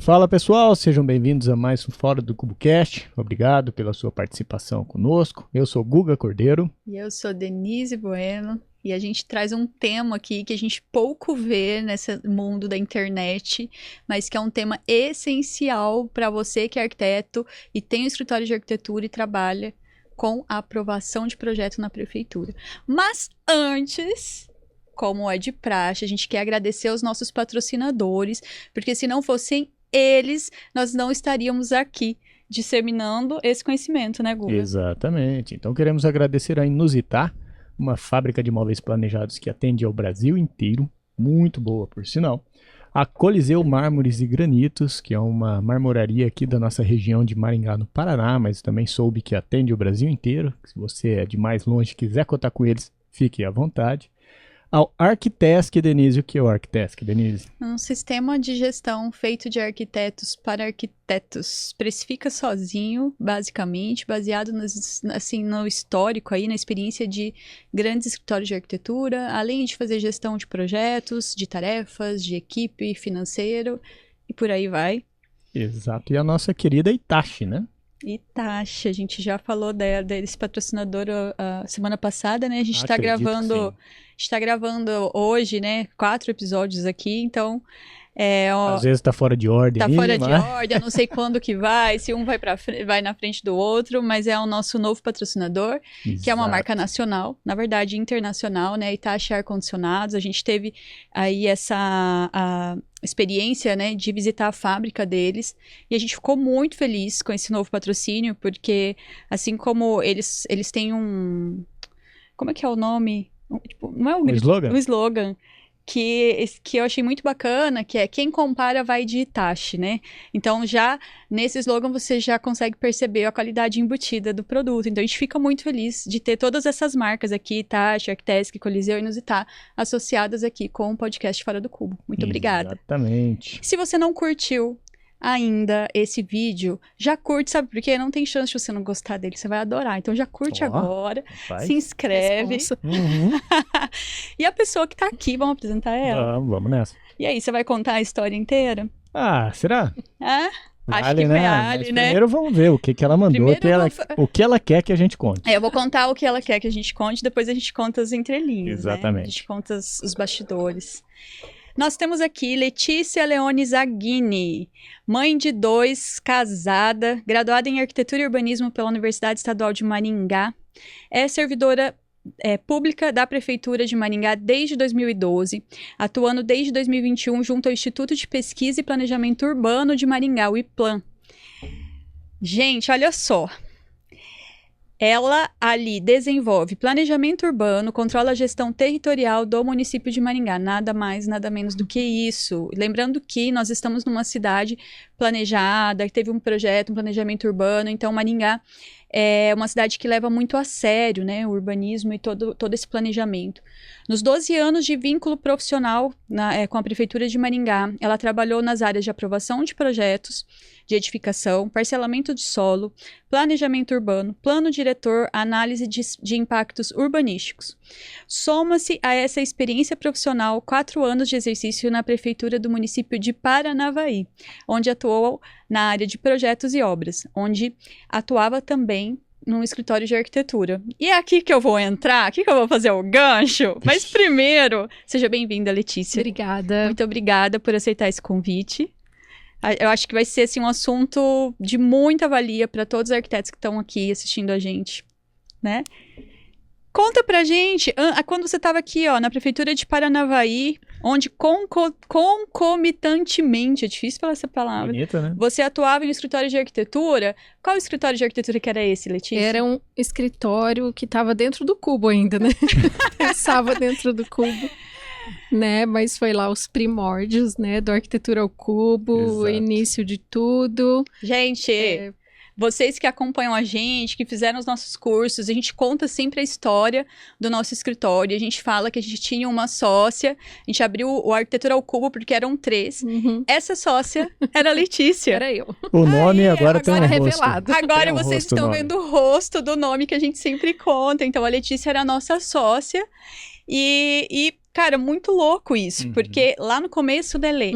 Fala pessoal, sejam bem-vindos a mais um Fora do CuboCast. Obrigado pela sua participação conosco. Eu sou Guga Cordeiro. E eu sou Denise Bueno. E a gente traz um tema aqui que a gente pouco vê nesse mundo da internet, mas que é um tema essencial para você que é arquiteto e tem um escritório de arquitetura e trabalha com a aprovação de projeto na prefeitura. Mas antes, como é de praxe, a gente quer agradecer aos nossos patrocinadores, porque se não fossem eles, nós não estaríamos aqui disseminando esse conhecimento, né, Guga? Exatamente. Então queremos agradecer a Inusitar, uma fábrica de móveis planejados que atende ao Brasil inteiro, muito boa por sinal. A Coliseu Mármores e Granitos, que é uma marmoraria aqui da nossa região de Maringá, no Paraná, mas também soube que atende o Brasil inteiro. Se você é de mais longe e quiser contar com eles, fique à vontade. Ao Arquitask, Denise. O que é o Arquitask, Denise? Um sistema de gestão feito de arquitetos para arquitetos. Precifica sozinho, basicamente, baseado no histórico, aí, na experiência de grandes escritórios de arquitetura, além de fazer gestão de projetos, de tarefas, de equipe, financeiro, e por aí vai. Exato. E a nossa querida Hitachi, né? Hitachi, a gente já falou desse patrocinador a semana passada, né? A gente está gravando hoje, né? 4 episódios aqui, então... Às vezes tá fora de ordem. Tá fora de ordem, eu não sei quando que vai, se um vai na frente do outro, mas é o nosso novo patrocinador, Exato. Que é uma marca nacional, na verdade internacional, né? Hitachi Ar-Condicionados. A gente teve aí a experiência, né, de visitar a fábrica deles, e a gente ficou muito feliz com esse novo patrocínio, porque assim como eles têm um... Como é que é o nome? Tipo, não é um slogan? Um slogan. Que eu achei muito bacana, que é quem compara vai de Hitachi, né? Então, já nesse slogan você já consegue perceber a qualidade embutida do produto. Então, a gente fica muito feliz de ter todas essas marcas aqui, Hitachi, Arquitask, Coliseu e Inusitar, associadas aqui com o podcast Fora do Cubo. Muito obrigada. Exatamente. Se você não curtiu ainda esse vídeo, já curte, sabe por quê? Não tem chance de você não gostar dele, você vai adorar. Então já curte agora, se inscreve. E a pessoa que tá aqui, vamos apresentar ela? Vamos nessa. E aí, você vai contar a história inteira? Será? Acho que vale, né? Primeiro vamos ver o que ela mandou, o que ela quer que a gente conte. Eu vou contar o que ela quer que a gente conte, depois a gente conta as entrelinhas, Exatamente. Né? A gente conta os bastidores. Nós temos aqui Letícia Leone Zaghini, mãe de 2, casada, graduada em Arquitetura e Urbanismo pela Universidade Estadual de Maringá, é servidora pública da Prefeitura de Maringá desde 2012, atuando desde 2021 junto ao Instituto de Pesquisa e Planejamento Urbano de Maringá, o IPLAN. Gente, olha só. Ela ali desenvolve planejamento urbano, controla a gestão territorial do município de Maringá. Nada mais, nada menos do que isso. Lembrando que nós estamos numa cidade planejada, que teve um projeto, um planejamento urbano. Então, Maringá é uma cidade que leva muito a sério, né, o urbanismo e todo esse planejamento. Nos 12 anos de vínculo profissional com a Prefeitura de Maringá, ela trabalhou nas áreas de aprovação de projetos, de edificação, parcelamento de solo, planejamento urbano, plano diretor, análise de impactos urbanísticos. Soma-se a essa experiência profissional 4 anos de exercício na Prefeitura do município de Paranavaí, onde atuou na área de projetos e obras, onde atuava também num escritório de arquitetura. E é aqui que eu vou entrar, aqui que eu vou fazer o gancho. Mas primeiro, seja bem-vinda, Letícia. Obrigada. Muito obrigada por aceitar esse convite. Eu acho que vai ser assim, um assunto de muita valia para todos os arquitetos que estão aqui assistindo a gente, né? Conta pra gente, quando você estava aqui, na Prefeitura de Paranavaí, onde concomitantemente, é difícil falar essa palavra, Bonita, né? Você atuava em um escritório de arquitetura. Qual escritório de arquitetura que era esse, Letícia? Era um escritório que estava dentro do cubo ainda, né? Pensava dentro do cubo, né? Mas foi lá os primórdios, né? Do arquitetura ao cubo, Exato. O início de tudo. Gente... Vocês que acompanham a gente, que fizeram os nossos cursos, a gente conta sempre a história do nosso escritório. A gente fala que a gente tinha uma sócia, a gente abriu o Arquitetura ao Cubo porque eram 3. Uhum. Essa sócia era a Letícia. Era eu. O nome agora tem um revelado. rosto. Agora tem vocês rosto, estão nome. vendo o rosto do nome que a gente sempre conta. Então, a Letícia era a nossa sócia. E Cara, muito louco isso, porque lá no começo da Lê,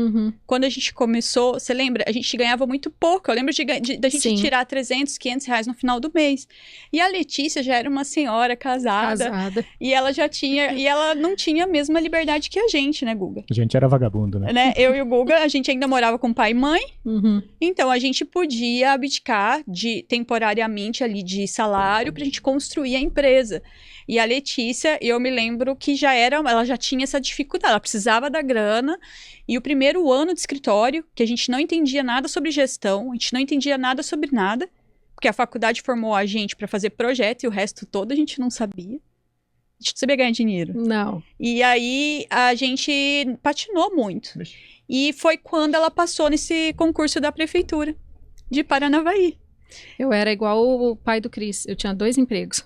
quando a gente começou, você lembra? A gente ganhava muito pouco. Eu lembro da gente tirar 300, 500 reais no final do mês. E a Letícia já era uma senhora casada. E ela já tinha, e ela não tinha a mesma liberdade que a gente, né, Guga? A gente era vagabundo, né? Eu e o Guga, a gente ainda morava com pai e mãe. Então, a gente podia abdicar temporariamente ali de salário pra gente construir a empresa. E a Letícia, eu me lembro que ela já tinha essa dificuldade, ela precisava da grana. E o primeiro ano de escritório, que a gente não entendia nada sobre gestão, a gente não entendia nada sobre nada, porque a faculdade formou a gente para fazer projeto e o resto todo a gente não sabia. A gente não sabia ganhar dinheiro. Não. E aí a gente patinou muito. E foi quando ela passou nesse concurso da prefeitura de Paranavaí. Eu era igual o pai do Cris, eu tinha 2 empregos.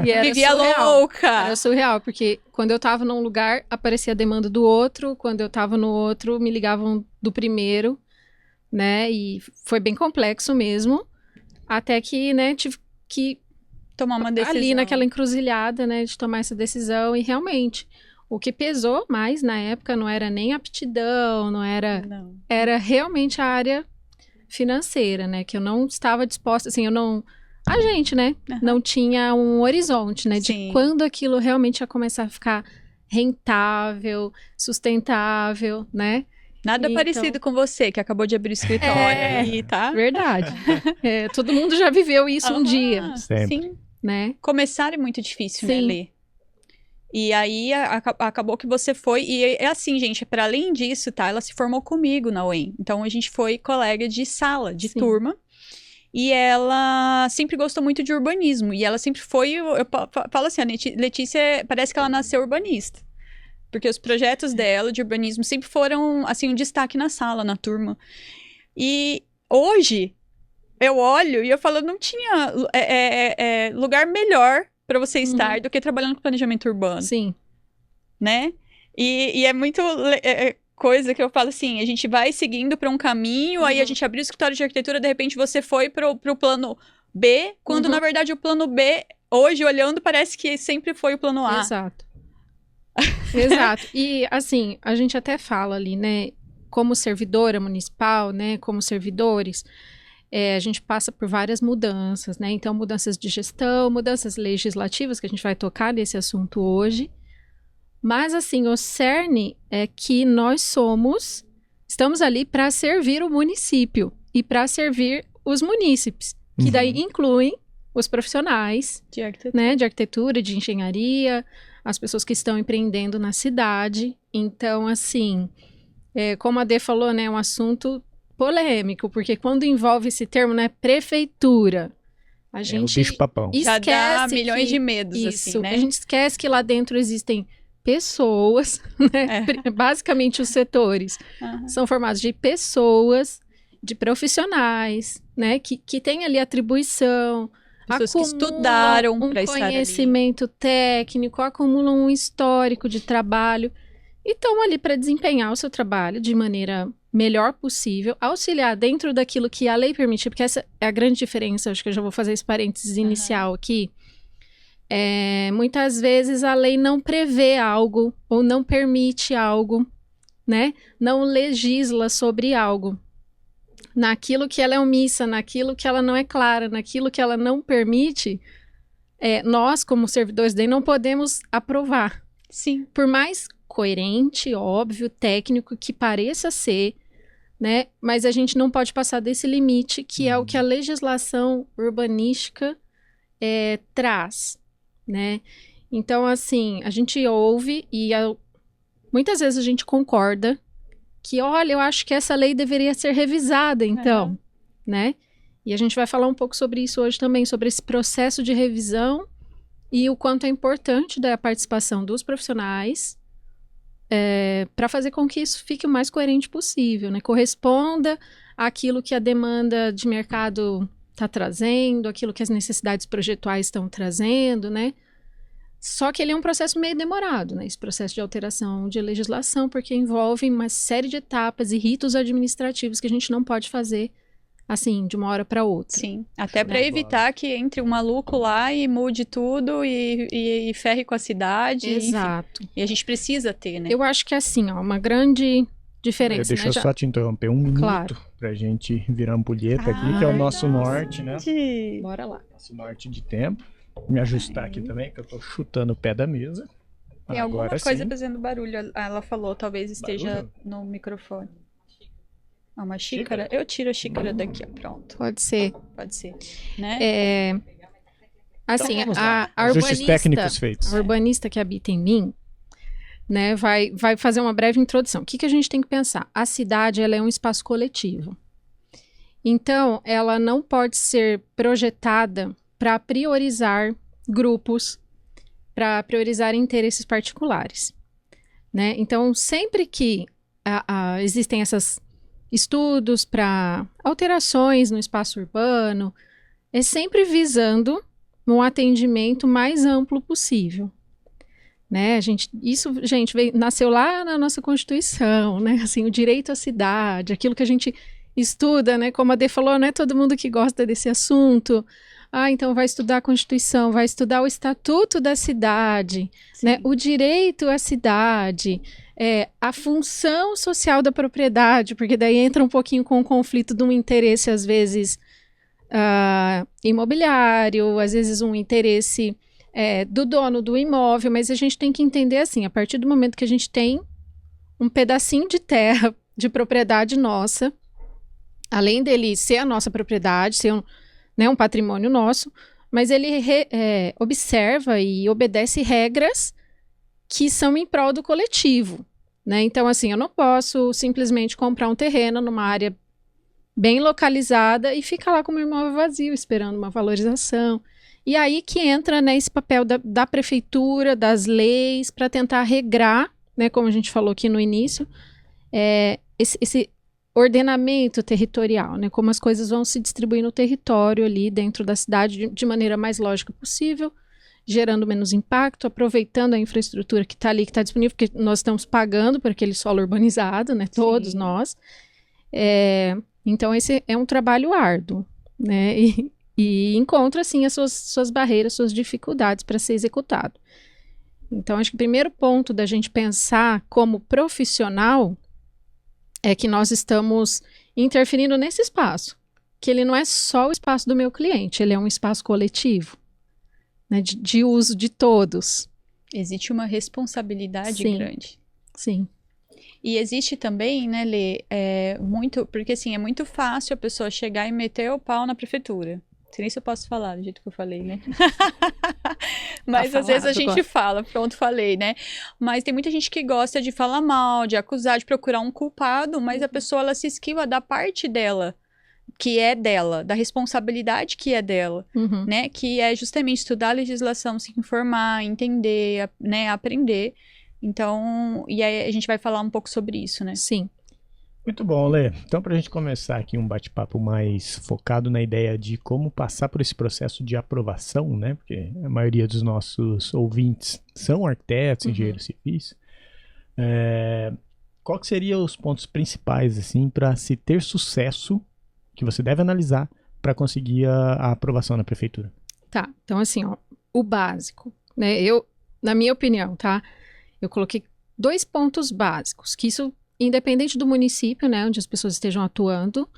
E era vivia surreal. louca. Era surreal, porque quando eu tava num lugar, aparecia a demanda do outro, quando eu tava no outro, me ligavam do primeiro, né? E foi bem complexo mesmo, até que, né, tive que tomar uma decisão. Ali naquela encruzilhada, né, de tomar essa decisão, e realmente, o que pesou mais na época não era nem aptidão, era realmente a área financeira, né, que eu não estava disposta, assim, a gente, né, não tinha um horizonte, né, de quando aquilo realmente ia começar a ficar rentável, sustentável, né. Nada parecido com você, que acabou de abrir o escritório aí, tá? Verdade. Todo mundo já viveu isso um dia. Sempre. Sim. Né? Começar é muito difícil, né, Lê? E aí, acabou que você foi... E é assim, gente, para além disso, tá? Ela se formou comigo na UEM. Então, a gente foi colega de sala, de turma. E ela sempre gostou muito de urbanismo. E ela sempre foi... Eu falo assim, a Letícia parece que ela nasceu urbanista. Porque os projetos dela de urbanismo sempre foram, assim, um destaque na sala, na turma. E hoje, eu olho e eu falo, não tinha lugar melhor para você estar do que trabalhando com planejamento urbano. Sim. Né? E é muito coisa que eu falo assim, a gente vai seguindo para um caminho, aí a gente abriu o escritório de arquitetura, de repente você foi pro plano B, quando na verdade o plano B, hoje olhando, parece que sempre foi o plano A. Exato. Exato. E assim, a gente até fala ali, né, como servidora municipal, né, como servidores, a gente passa por várias mudanças, né, então mudanças de gestão, mudanças legislativas, que a gente vai tocar nesse assunto hoje, mas assim, o cerne é que nós estamos ali para servir o município e para servir os munícipes, que daí incluem os profissionais de arquitetura, de engenharia, as pessoas que estão empreendendo na cidade. Então, assim, como a Dê falou, né, é um assunto polêmico, porque quando envolve esse termo, né, prefeitura, a gente o bicho-papão. Já dá milhões de medos, isso, assim, né? A gente esquece que lá dentro existem pessoas, né, basicamente os setores são formados de pessoas, de profissionais, né, que têm ali atribuição, pessoas que estudaram para estar ali. Um conhecimento técnico, acumulam um histórico de trabalho e estão ali para desempenhar o seu trabalho de maneira melhor possível, auxiliar dentro daquilo que a lei permite, porque essa é a grande diferença, acho que eu já vou fazer esse parênteses inicial aqui. Muitas vezes a lei não prevê algo ou não permite algo, né? Não legisla sobre algo. Naquilo que ela é omissa, naquilo que ela não é clara, naquilo que ela não permite, nós, como servidores daí, não podemos aprovar. Sim. Por mais coerente, óbvio, técnico que pareça ser, né? Mas a gente não pode passar desse limite, que é o que a legislação urbanística traz, né? Então, assim, a gente ouve e muitas vezes a gente concorda que, olha, eu acho que essa lei deveria ser revisada, então, né? E a gente vai falar um pouco sobre isso hoje também, sobre esse processo de revisão e o quanto é importante da participação dos profissionais para fazer com que isso fique o mais coerente possível, né? Corresponda àquilo que a demanda de mercado está trazendo, aquilo que as necessidades projetuais estão trazendo, né? Só que ele é um processo meio demorado, né? Esse processo de alteração de legislação, porque envolve uma série de etapas e ritos administrativos que a gente não pode fazer assim, de uma hora para outra. Sim, até para evitar que entre um maluco lá e mude tudo e ferre com a cidade. Exato. Enfim. E a gente precisa ter, né? Eu acho que assim, ó, uma grande diferença. Deixa eu só te interromper um minuto pra gente virar ampulheta aqui, que é o nosso norte, né? Bora lá. Nosso norte de tempo. Me ajustar aqui também, que eu tô chutando o pé da mesa. Tem alguma coisa fazendo barulho. Ela falou, talvez esteja no microfone. Uma xícara? Eu tiro a xícara daqui, ó, pronto. Pode ser. Pode ser, né? Assim, então, a ajustes técnicos feitos. A urbanista que habita em mim, né, vai fazer uma breve introdução. O que a gente tem que pensar? A cidade, ela é um espaço coletivo. Então, ela não pode ser projetada para priorizar grupos, para priorizar interesses particulares, né? Então, sempre que existem esses estudos para alterações no espaço urbano, é sempre visando um atendimento mais amplo possível, né? Isso, gente, nasceu lá na nossa Constituição, né? Assim, o direito à cidade, aquilo que a gente estuda, né? Como a Dê falou, não é todo mundo que gosta desse assunto. Então vai estudar a Constituição, vai estudar o Estatuto da Cidade, né? O direito à cidade, a função social da propriedade, porque daí entra um pouquinho com o conflito de um interesse, às vezes, imobiliário, às vezes um interesse do dono do imóvel, mas a gente tem que entender assim, a partir do momento que a gente tem um pedacinho de terra, de propriedade nossa, além dele ser a nossa propriedade, ser um patrimônio nosso, mas ele observa e obedece regras que são em prol do coletivo, né? Então, assim, eu não posso simplesmente comprar um terreno numa área bem localizada e ficar lá com o meu imóvel vazio, esperando uma valorização. E aí que entra, né, esse papel da prefeitura, das leis, para tentar regrar, né, como a gente falou aqui no início, esse ordenamento territorial, né? Como as coisas vão se distribuir no território ali dentro da cidade de maneira mais lógica possível, gerando menos impacto, aproveitando a infraestrutura que está ali, que está disponível, porque nós estamos pagando por aquele solo urbanizado, né? Todos nós. Então, esse é um trabalho árduo, né? E encontra, assim, as suas barreiras, suas dificuldades para ser executado. Então, acho que o primeiro ponto da gente pensar como profissional é que nós estamos interferindo nesse espaço, que ele não é só o espaço do meu cliente, ele é um espaço coletivo, né, de uso de todos. Existe uma responsabilidade grande. Sim. E existe também, né, Lê, porque assim, é muito fácil a pessoa chegar e meter o pau na prefeitura. Não sei nem se eu posso falar do jeito que eu falei, né? Mas às vezes a gente fala, pronto, falei, né? Mas tem muita gente que gosta de falar mal, de acusar, de procurar um culpado, mas a pessoa, ela se esquiva da parte dela, que é dela, da responsabilidade que é dela, né? Que é justamente estudar a legislação, se informar, entender, né? Aprender. Então, e aí a gente vai falar um pouco sobre isso, né? Sim. Muito bom, Lê. Então, para a gente começar aqui um bate-papo mais focado na ideia de como passar por esse processo de aprovação, né? Porque a maioria dos nossos ouvintes são arquitetos, engenheiros civis. Qual que seriam os pontos principais, assim, para se ter sucesso, que você deve analisar para conseguir a aprovação na prefeitura? Tá, então assim, ó, o básico, né? Na minha opinião, tá? Eu coloquei 2 pontos básicos, que isso, independente do município, né, onde as pessoas estejam atuando,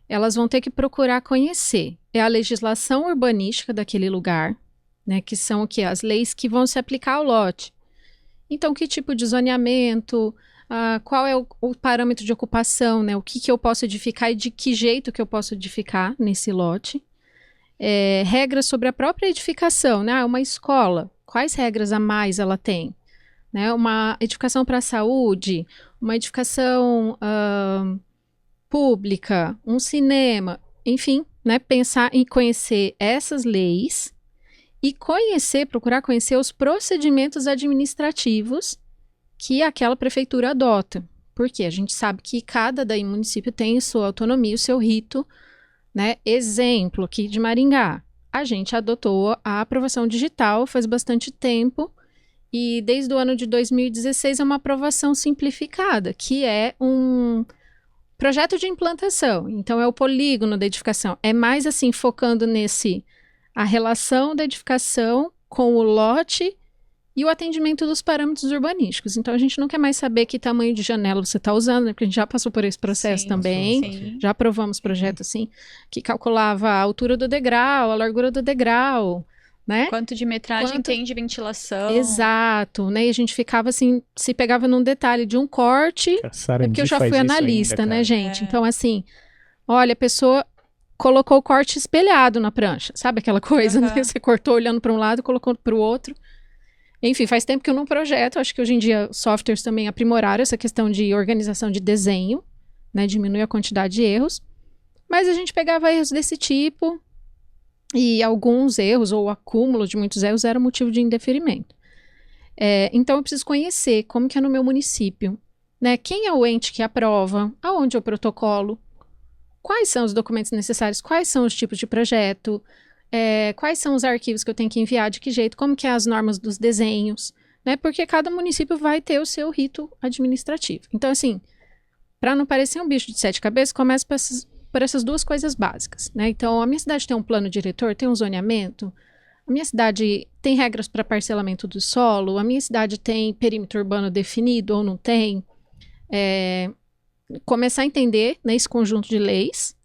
elas vão ter que procurar conhecer. É a legislação urbanística daquele lugar, né, que são o quê? As leis que vão se aplicar ao lote. Então, que tipo de zoneamento, qual é o parâmetro de ocupação, né, o que eu posso edificar e de que jeito que eu posso edificar nesse lote. Regras sobre a própria edificação, né, uma escola, quais regras a mais ela tem? Né, uma edificação para a saúde, uma edificação pública, um cinema, enfim, né, pensar em conhecer essas leis e procurar conhecer os procedimentos administrativos que aquela prefeitura adota. Porque a gente sabe que cada município tem sua autonomia, o seu rito, né? Exemplo aqui de Maringá, a gente adotou a aprovação digital faz bastante tempo. E desde o ano de 2016 é uma aprovação simplificada, que é um projeto de implantação, então é o polígono da edificação. É mais assim, focando a relação da edificação com o lote e o atendimento dos parâmetros urbanísticos. Então, a gente não quer mais saber que tamanho de janela você está usando, né? Porque a gente já passou por esse processo também. Sim. Já aprovamos projetos, assim, que calculava a altura do degrau, a largura do degrau, né? Quanto de metragem tem de ventilação. Exato, né? E a gente ficava assim, se pegava num detalhe de um corte, é porque eu já fui analista, né, gente? Então, assim, olha, a pessoa colocou o corte espelhado na prancha, sabe aquela coisa, né? Você cortou olhando para um lado e colocou para o outro. Enfim, faz tempo que eu não projeto, acho que hoje em dia softwares também aprimoraram essa questão de organização de desenho, né, diminui a quantidade de erros, mas a gente pegava erros desse tipo e alguns erros, ou o acúmulo de muitos erros, era motivo de indeferimento. Então eu preciso conhecer como que é no meu município, né, quem é o ente que aprova, aonde é o protocolo, quais são os documentos necessários, quais são os tipos de projeto, quais são os arquivos que eu tenho que enviar, de que jeito, como que é as normas dos desenhos, né? Porque cada município vai ter o seu rito administrativo. Então, assim, para não parecer um bicho de 7 cabeças, começa por essas duas coisas básicas, né? Então, a minha cidade tem um plano diretor, tem um zoneamento, a minha cidade tem regras para parcelamento do solo, a minha cidade tem perímetro urbano definido ou não tem. Começar a entender, né, esse conjunto de leis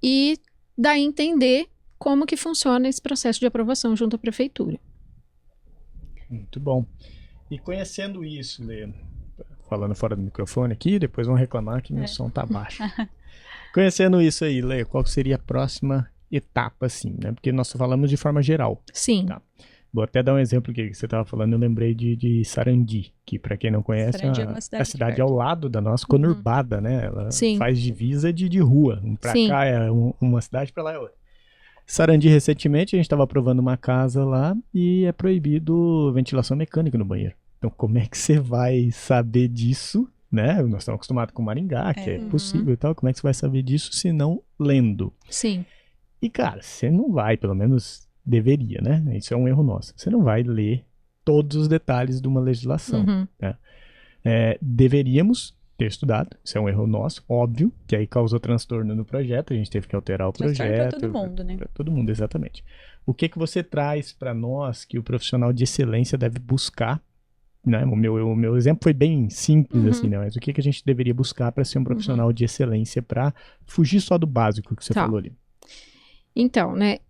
e daí entender como que funciona esse processo de aprovação junto à prefeitura. Muito bom. E conhecendo isso, Lê, falando fora do microfone aqui, depois vão reclamar que meu som tá baixo. Conhecendo isso aí, Lê, qual seria a próxima etapa, assim, né? Porque nós falamos de forma geral. Sim. Tá. Vou até dar um exemplo que você estava falando, eu lembrei de Sarandi, que para quem não conhece, a cidade ao lado da nossa, conurbada, né? Ela faz divisa de rua. Para cá é uma cidade, para lá é outra. Sarandi, recentemente, a gente estava aprovando uma casa lá e é proibido ventilação mecânica no banheiro. Então, como é que você vai saber disso, né? Nós estamos acostumados com Maringá, que é possível e tal. Como é que você vai saber disso se não lendo? Sim. E, cara, você não vai, pelo menos deveria, né? Isso é um erro nosso. Você não vai ler todos os detalhes de uma legislação. Né? Deveríamos ter estudado, isso é um erro nosso, óbvio, que aí causou transtorno no projeto, a gente teve que alterar o projeto. Para todo mundo, né? Para todo mundo, exatamente. O que você traz para nós que o profissional de excelência deve buscar, né? O meu exemplo foi bem simples, assim, né? Mas o que a gente deveria buscar para ser um profissional de excelência, para fugir só do básico que você falou ali? Então, né,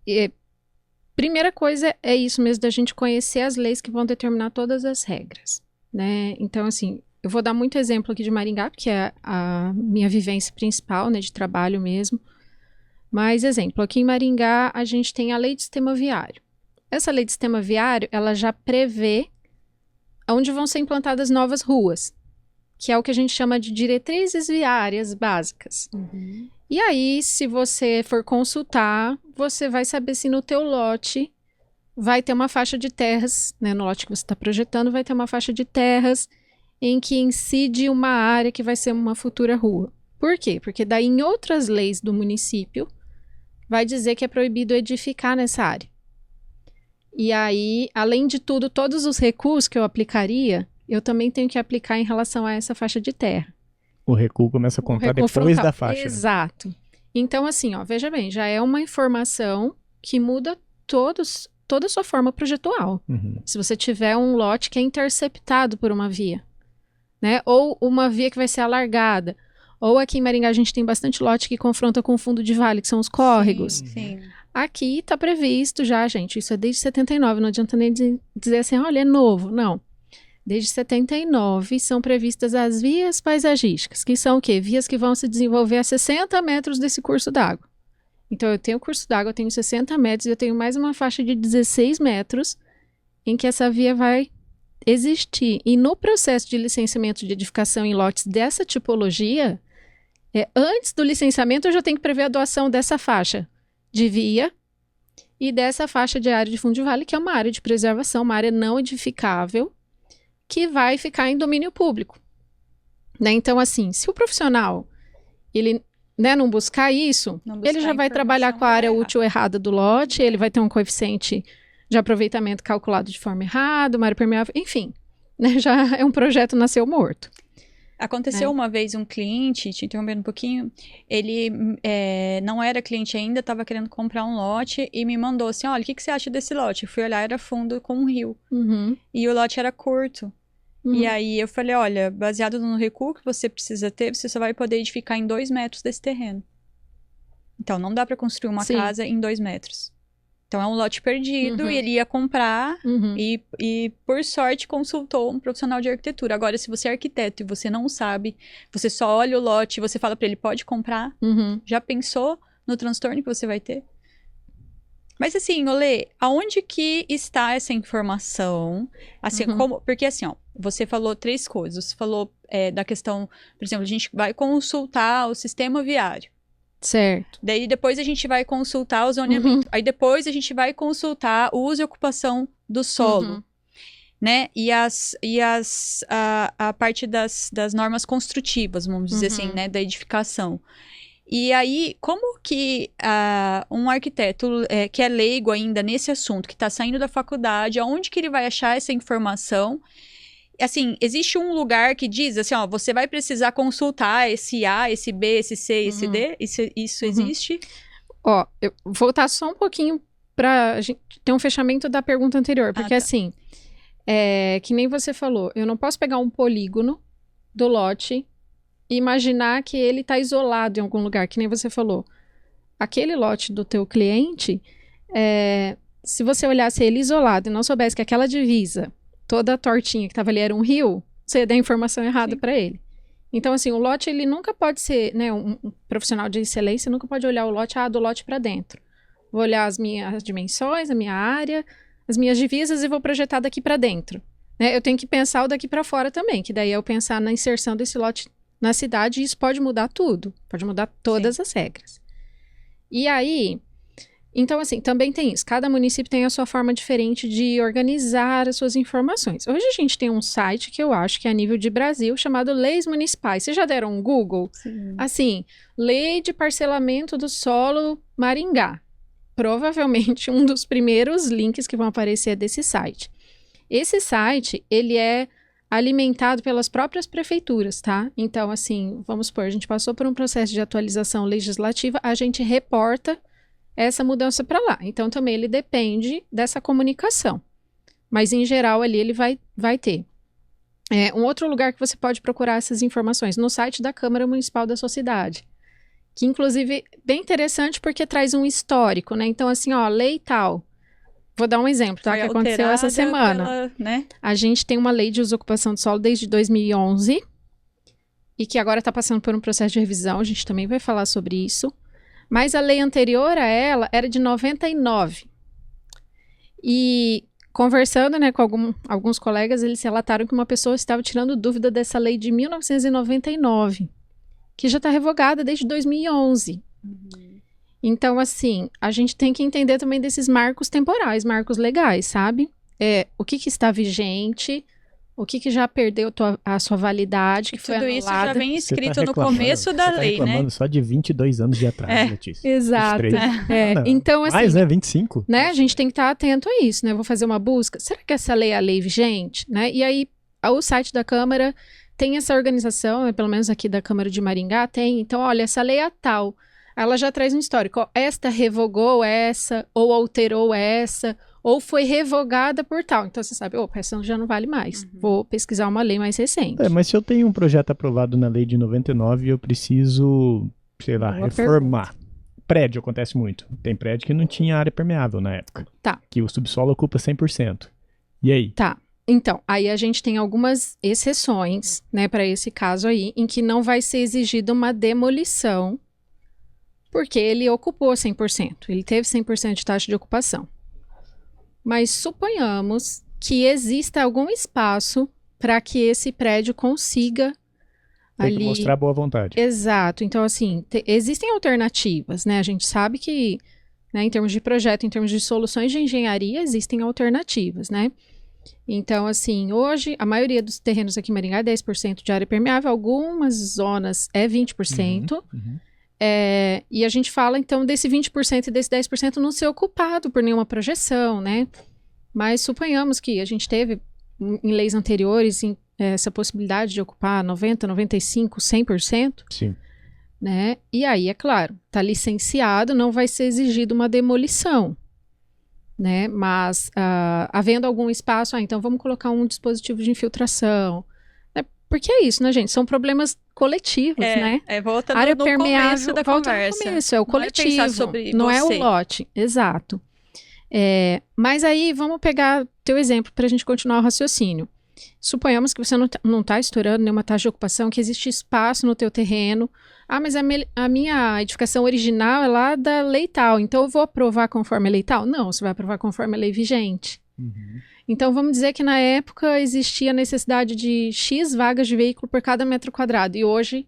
primeira coisa é isso mesmo, da gente conhecer as leis que vão determinar todas as regras, né? Então, assim, eu vou dar muito exemplo aqui de Maringá, porque é a minha vivência principal, né, de trabalho mesmo. Mas, exemplo, aqui em Maringá a gente tem a Lei de Sistema Viário. Essa Lei de Sistema Viário, ela já prevê onde vão ser implantadas novas ruas, que é o que a gente chama de diretrizes viárias básicas. E aí, se você for consultar, você vai saber se no teu lote vai ter uma faixa de terras, né, no lote que você está projetando, vai ter uma faixa de terras em que incide uma área que vai ser uma futura rua. Por quê? Porque daí em outras leis do município vai dizer que é proibido edificar nessa área. E aí, além de tudo, todos os recursos que eu aplicaria, eu também tenho que aplicar em relação a essa faixa de terra. O recuo começa a contar depois da faixa. Exato. Né? Então, assim, ó, veja bem, já é uma informação que muda toda a sua forma projetual. Se você tiver um lote que é interceptado por uma via, né? Ou uma via que vai ser alargada. Ou aqui em Maringá a gente tem bastante lote que confronta com o fundo de vale, que são os córregos. Sim. Aqui está previsto já, gente, isso é desde 79, não adianta nem dizer assim, olha, é novo. Não. Desde 79 são previstas as vias paisagísticas, que são o quê? Vias que vão se desenvolver a 60 metros desse curso d'água. Então eu tenho o curso d'água, eu tenho 60 metros e eu tenho mais uma faixa de 16 metros em que essa via vai existir. E no processo de licenciamento de edificação em lotes dessa tipologia, antes do licenciamento eu já tenho que prever a doação dessa faixa de via e dessa faixa de área de fundo de vale, que é uma área de preservação, uma área não edificável, que vai ficar em domínio público. Né? Então, assim, se o profissional ele, né, não buscar isso, ele já vai trabalhar com a área útil errada do lote, ele vai ter um coeficiente de aproveitamento calculado de forma errada, uma área permeável, enfim, né, já é um projeto nasceu morto. Aconteceu uma vez um cliente, te interrompendo um pouquinho, ele não era cliente ainda, estava querendo comprar um lote e me mandou assim, olha, o que você acha desse lote? Eu fui olhar, era fundo com um rio. E o lote era curto. E aí eu falei, olha, baseado no recuo que você precisa ter, você só vai poder edificar em 2 metros desse terreno. Então, não dá para construir uma casa em 2 metros. Então, é um lote perdido e ele ia comprar e, por sorte, consultou um profissional de arquitetura. Agora, se você é arquiteto e você não sabe, você só olha o lote e você fala para ele, pode comprar? Já pensou no transtorno que você vai ter? Mas assim, Olê, aonde que está essa informação? Assim, porque assim, ó, você falou 3 coisas. Você falou da questão, por exemplo, a gente vai consultar o sistema viário. Certo. Daí depois a gente vai consultar o zoneamento. Aí depois a gente vai consultar o uso e ocupação do solo. Né? E a parte das normas construtivas, vamos dizer assim, né? Da edificação. E aí, como que um arquiteto que é leigo ainda nesse assunto, que está saindo da faculdade, aonde que ele vai achar essa informação? Assim, existe um lugar que diz assim, ó, você vai precisar consultar esse A, esse B, esse C, esse D? Isso existe? Ó, eu vou voltar só um pouquinho pra gente ter um fechamento da pergunta anterior, porque assim, que nem você falou, eu não posso pegar um polígono do lote e imaginar que ele tá isolado em algum lugar, que nem você falou. Aquele lote do teu cliente, se você olhasse ele isolado e não soubesse que aquela divisa toda a tortinha que estava ali era um rio, você ia dar a informação errada para ele. Então, assim, o lote, ele nunca pode ser, né, um profissional de excelência nunca pode olhar o lote, do lote para dentro. Vou olhar as minhas dimensões, a minha área, as minhas divisas e vou projetar daqui para dentro. Né? Eu tenho que pensar o daqui para fora também, que daí é eu pensar na inserção desse lote na cidade e isso pode mudar tudo, pode mudar todas as regras. E aí... Então, assim, também tem isso. Cada município tem a sua forma diferente de organizar as suas informações. Hoje a gente tem um site que eu acho que é a nível de Brasil, chamado Leis Municipais. Vocês já deram um Google? Sim. Assim, Lei de Parcelamento do Solo Maringá. Provavelmente um dos primeiros links que vão aparecer é desse site. Esse site, ele é alimentado pelas próprias prefeituras, tá? Então, assim, vamos supor, a gente passou por um processo de atualização legislativa, a gente reporta essa mudança para lá. Então, também ele depende dessa comunicação. Mas, em geral, ali ele vai ter. Um outro lugar que você pode procurar essas informações, no site da Câmara Municipal da sua cidade. Que, inclusive, bem interessante porque traz um histórico, né? Então, assim, ó, lei tal. Vou dar um exemplo, tá? Que aconteceu essa semana. Né? A gente tem uma lei de uso e ocupação do solo desde 2011 e que agora está passando por um processo de revisão. A gente também vai falar sobre isso. Mas a lei anterior a ela era de 99. E conversando, né, com alguns colegas, eles relataram que uma pessoa estava tirando dúvida dessa lei de 1999, que já está revogada desde 2011. Então, assim, a gente tem que entender também desses marcos temporais, marcos legais, sabe? O que está vigente, o que já perdeu a sua validade, que foi anulada. Tudo isso já vem escrito no começo da lei, né? Só de 22 anos de atraso, Letícia. Exato. Então, assim... Mais, né? 25. Né? A gente tem que estar atento a isso, né? Vou fazer uma busca. Será que essa lei é a lei vigente? Né? E aí, o site da Câmara tem essa organização, pelo menos aqui da Câmara de Maringá tem. Então, olha, essa lei é tal. Ela já traz um histórico. Esta revogou essa, ou alterou essa... ou foi revogada por tal. Então, você sabe, essa já não vale mais. Vou pesquisar uma lei mais recente. Mas se eu tenho um projeto aprovado na lei de 99 e eu preciso, sei lá, reformar. Prédio acontece muito. Tem prédio que não tinha área permeável na época. Tá. Que o subsolo ocupa 100%. E aí? Tá. Então, aí a gente tem algumas exceções, né, para esse caso aí, em que não vai ser exigida uma demolição, porque ele ocupou 100%. Ele teve 100% de taxa de ocupação. Mas suponhamos que exista algum espaço para que esse prédio consiga Tem que mostrar boa vontade. Exato. Então, assim, existem alternativas, né? A gente sabe que, né, em termos de projeto, em termos de soluções de engenharia, existem alternativas, né? Então, assim, hoje, a maioria dos terrenos aqui em Maringá é 10% de área permeável, algumas zonas é 20%. E a gente fala, então, desse 20% e desse 10% não ser ocupado por nenhuma projeção, né? Mas suponhamos que a gente teve, em leis anteriores, essa possibilidade de ocupar 90%, 95%, 100%, Sim. né? E aí, é claro, está licenciado, não vai ser exigida uma demolição, né? Mas, havendo algum espaço, então vamos colocar um dispositivo de infiltração, né? Porque é isso, né, gente? São problemas coletivos, né? Volta Área no permeável, começo da volta conversa. no começo, é o coletivo, Não é pensar sobre não é o você. lote, exato. Mas aí, vamos pegar teu exemplo para a gente continuar o raciocínio. Suponhamos que você não está estourando nenhuma taxa de ocupação, que existe espaço no teu terreno. Ah, mas a minha edificação original é lá da lei tal, então eu vou aprovar conforme a lei tal? Não, você vai aprovar conforme a lei vigente. Uhum. Então, vamos dizer que na época existia a necessidade de X vagas de veículo por cada metro quadrado. E hoje,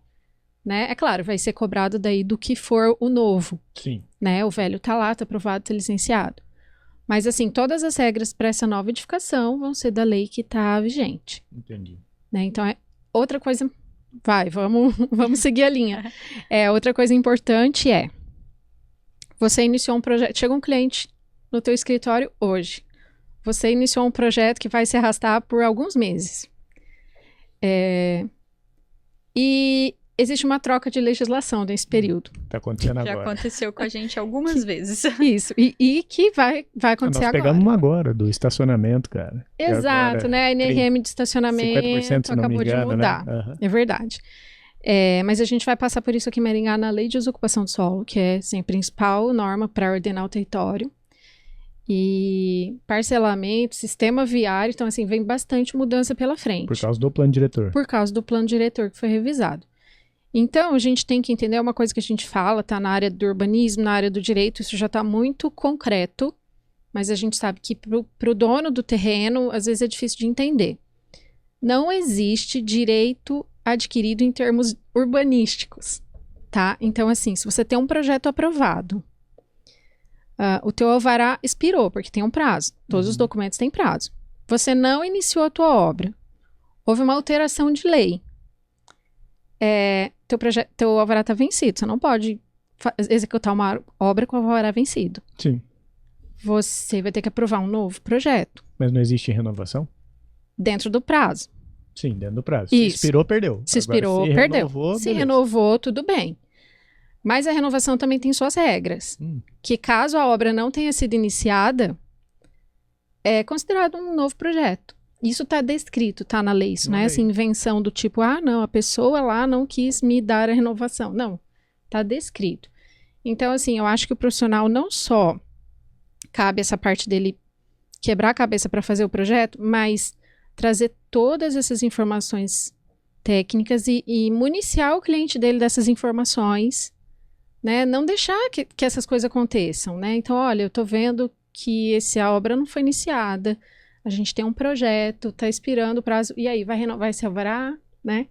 né, é claro, vai ser cobrado daí do que for o novo. Sim. Né? O velho está lá, está aprovado, está licenciado. Mas, assim, todas as regras para essa nova edificação vão ser da lei que está vigente. Entendi. Né? Então, outra coisa... vamos seguir a linha. Outra coisa importante você iniciou um projeto... Chega um cliente no teu escritório hoje. Você iniciou um projeto que vai se arrastar por alguns meses. E existe uma troca de legislação nesse período. Tá acontecendo agora. Já aconteceu com a gente algumas vezes. Isso. E que vai acontecer Nós agora. pegamos uma agora, do estacionamento, cara. Exato, agora, né? A NRM de estacionamento 50%, se não acabou me engano, de mudar. Né? Uhum. É verdade. Mas a gente vai passar por isso aqui em Maringá na Lei de Desocupação do Solo, que é assim, a principal norma para ordenar o território. E parcelamento, sistema viário, então assim, vem bastante mudança pela frente. Por causa do plano diretor. Por causa do plano diretor que foi revisado. Então, a gente tem que entender uma coisa que a gente fala, tá na área do urbanismo, na área do direito, isso já está muito concreto, mas a gente sabe que para o dono do terreno, às vezes é difícil de entender. Não existe direito adquirido em termos urbanísticos, tá? Então, assim, se você tem um projeto aprovado, o teu alvará expirou, porque tem um prazo. Todos os documentos têm prazo. Você não iniciou a tua obra. Houve uma alteração de lei. Teu alvará está vencido. Você não pode executar uma obra com o alvará vencido. Sim. Você vai ter que aprovar um novo projeto. Mas não existe renovação? Dentro do prazo. Sim, dentro do prazo. Isso. Se expirou, perdeu. Se expirou, perdeu. Se renovou, tudo bem. Mas a renovação também tem suas regras. Que caso a obra não tenha sido iniciada, é considerado um novo projeto. Isso está descrito, está na lei. Isso não é assim, invenção do tipo, não, a pessoa lá não quis me dar a renovação. Não, está descrito. Então, assim, eu acho que o profissional não só cabe essa parte dele quebrar a cabeça para fazer o projeto, mas trazer todas essas informações técnicas e municiar o cliente dele dessas informações, né? Não deixar que essas coisas aconteçam, né? Então, olha, eu tô vendo que essa obra não foi iniciada, a gente tem um projeto, tá expirando o prazo, e aí, vai se alvará, né?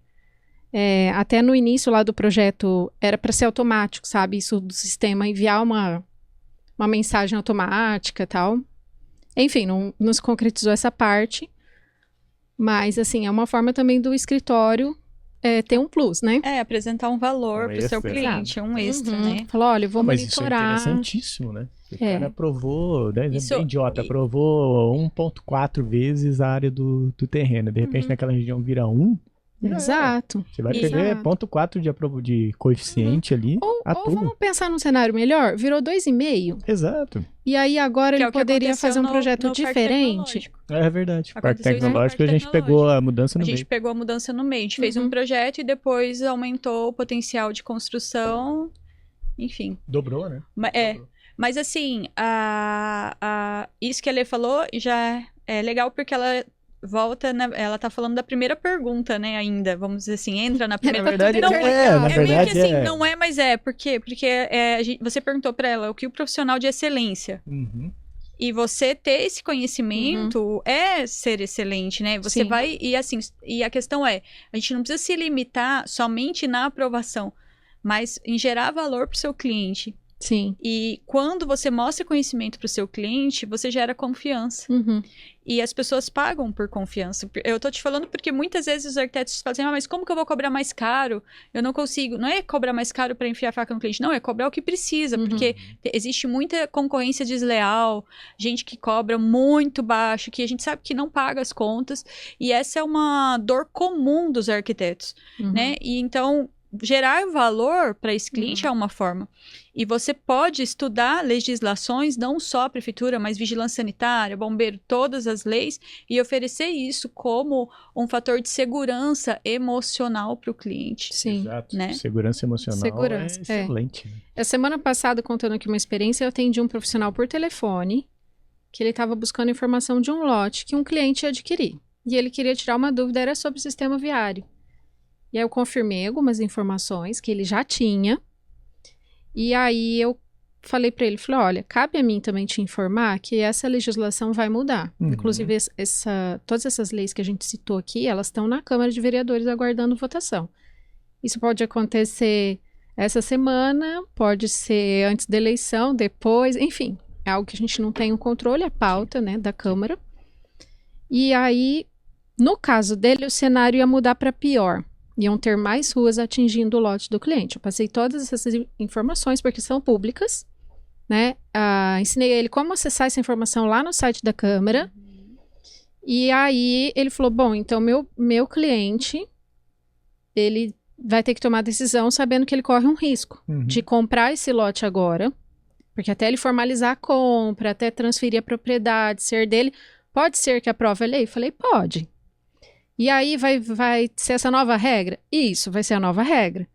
Até no início lá do projeto, era para ser automático, sabe? Isso do sistema enviar uma mensagem automática e tal. Enfim, não se concretizou essa parte, mas, assim, é uma forma também do escritório ter um plus, né? Apresentar um valor para o seu cliente, um extra, né? Falar, olha, eu vou mas monitorar. Isso é interessantíssimo, né? O cara aprovou, né? Isso, é bem idiota, aprovou 1,4 vezes a área do terreno. De repente, naquela região vira 1. Exato. Você vai perder 0,4 de coeficiente ali. Ou vamos pensar num cenário melhor? Virou 2,5. Exato. E aí agora que ele poderia fazer um projeto diferente. É verdade. Parque tecnológico, a gente pegou a mudança no meio. A gente pegou a mudança no meio. A gente fez um projeto e depois aumentou o potencial de construção. Enfim. Dobrou, né? Dobrou. Mas assim, isso que a Lê falou já é legal porque ela volta, ela tá falando da primeira pergunta, né, ainda, vamos dizer assim, entra na primeira pergunta. Na verdade, meio que assim, não é, mas por quê? Porque você perguntou pra ela o que o profissional de excelência. E você ter esse conhecimento é ser excelente, né? Você vai, e a questão a gente não precisa se limitar somente na aprovação, mas em gerar valor pro seu cliente. Sim. E quando você mostra conhecimento para o seu cliente, você gera confiança. Uhum. E as pessoas pagam por confiança. Eu tô te falando porque muitas vezes os arquitetos falam assim, mas como que eu vou cobrar mais caro? Eu não consigo. Não é cobrar mais caro para enfiar a faca no cliente, não, é cobrar o que precisa, porque existe muita concorrência desleal, gente que cobra muito baixo, que a gente sabe que não paga as contas, e essa é uma dor comum dos arquitetos, né? E então, gerar valor para esse cliente é uma forma. E você pode estudar legislações, não só a prefeitura, mas vigilância sanitária, bombeiro, todas as leis, e oferecer isso como um fator de segurança emocional para o cliente. Sim. Exato. Né? Segurança emocional Segurança, é excelente. A semana passada, contando aqui uma experiência, eu atendi um profissional por telefone, que ele estava buscando informação de um lote que um cliente ia adquirir. E ele queria tirar uma dúvida, era sobre o sistema viário. E aí eu confirmei algumas informações que ele já tinha. E aí eu falei para ele, falei, olha, cabe a mim também te informar que essa legislação vai mudar. Inclusive, todas essas leis que a gente citou aqui, elas estão na Câmara de Vereadores aguardando votação. Isso pode acontecer essa semana, pode ser antes da eleição, depois, enfim. É algo que a gente não tem o controle, a pauta, né, da Câmara. E aí, no caso dele, o cenário ia mudar para pior. Iam ter mais ruas atingindo o lote do cliente. Eu passei todas essas informações, porque são públicas, né? Ensinei ele como acessar essa informação lá no site da Câmara. E aí, ele falou, bom, então meu cliente, ele vai ter que tomar decisão sabendo que ele corre um risco de comprar esse lote agora, porque até ele formalizar a compra, até transferir a propriedade, ser dele, pode ser que aprove a lei? Eu falei, pode. E aí vai ser essa nova regra? Isso, vai ser a nova regra.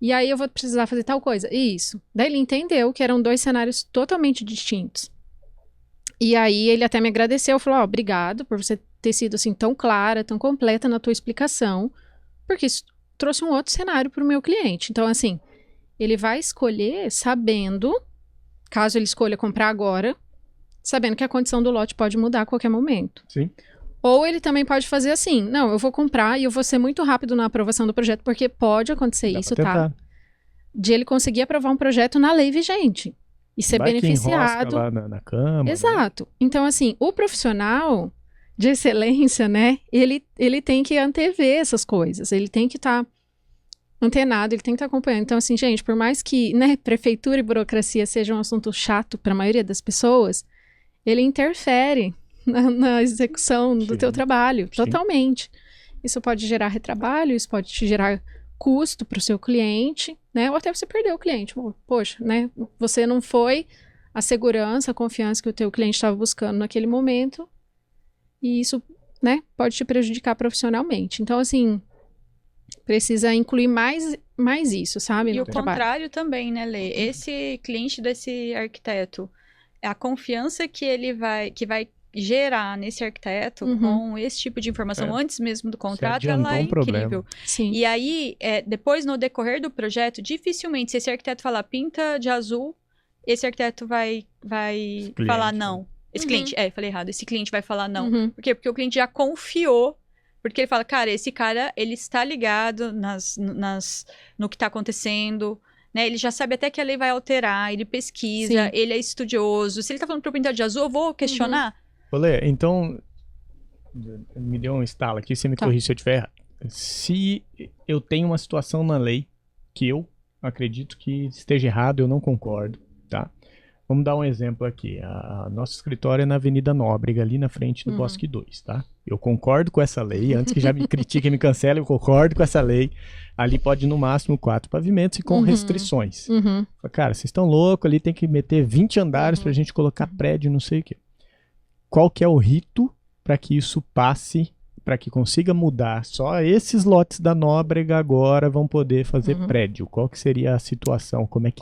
E aí eu vou precisar fazer tal coisa? Isso. Daí ele entendeu que eram 2 cenários totalmente distintos. E aí ele até me agradeceu, falou, obrigado por você ter sido assim tão clara, tão completa na tua explicação, porque isso trouxe um outro cenário para o meu cliente. Então, assim, ele vai escolher sabendo, caso ele escolha comprar agora, sabendo que a condição do lote pode mudar a qualquer momento. Sim. Ou ele também pode fazer assim, não, eu vou comprar e eu vou ser muito rápido na aprovação do projeto, porque pode acontecer isso, tá? De ele conseguir aprovar um projeto na lei vigente e ser beneficiado. Lá na Câmara. Exato. Né? Então, assim, o profissional de excelência, né, ele tem que antever essas coisas, ele tem que estar antenado, ele tem que estar acompanhando. Então, assim, gente, por mais que, né, prefeitura e burocracia seja um assunto chato para a maioria das pessoas, ele interfere na execução do teu trabalho, totalmente. Isso pode gerar retrabalho, isso pode te gerar custo para o seu cliente, né? Ou até você perder o cliente. Poxa, né? Você não foi a segurança, a confiança que o teu cliente estava buscando naquele momento e isso, né? Pode te prejudicar profissionalmente. Então, assim, precisa incluir mais isso, sabe? E no o trabalho. contrário também, né, Lê? Esse cliente desse arquiteto, a confiança que vai gerar nesse arquiteto com esse tipo de informação antes mesmo do contrato, ela é incrível. Sim. E aí, depois, no decorrer do projeto, dificilmente, se esse arquiteto falar pinta de azul, esse arquiteto vai falar não. Esse cliente, falei errado, esse cliente vai falar não. Por quê? Porque o cliente já confiou, porque ele fala, cara, esse cara, ele está ligado no que está acontecendo, né? Ele já sabe até que a lei vai alterar, ele pesquisa, ele é estudioso. Se ele está falando para eu pintar de azul, eu vou questionar. Olê, então, me deu um estalo aqui, você me corrige se eu estiver errado. Se eu tenho uma situação na lei que eu acredito que esteja errado, eu não concordo, tá? Vamos dar um exemplo aqui. Nosso escritório é na Avenida Nóbrega, ali na frente do Bosque 2, tá? Eu concordo com essa lei, antes que já me critiquem e me cancelem, eu concordo com essa lei. Ali pode, no máximo, 4 pavimentos e com restrições. Cara, vocês estão loucos, ali tem que meter 20 andares pra gente colocar prédio, não sei o quê. Qual que é o rito para que isso passe, para que consiga mudar? Só esses lotes da Nóbrega agora vão poder fazer prédio. Qual que seria a situação? Como é que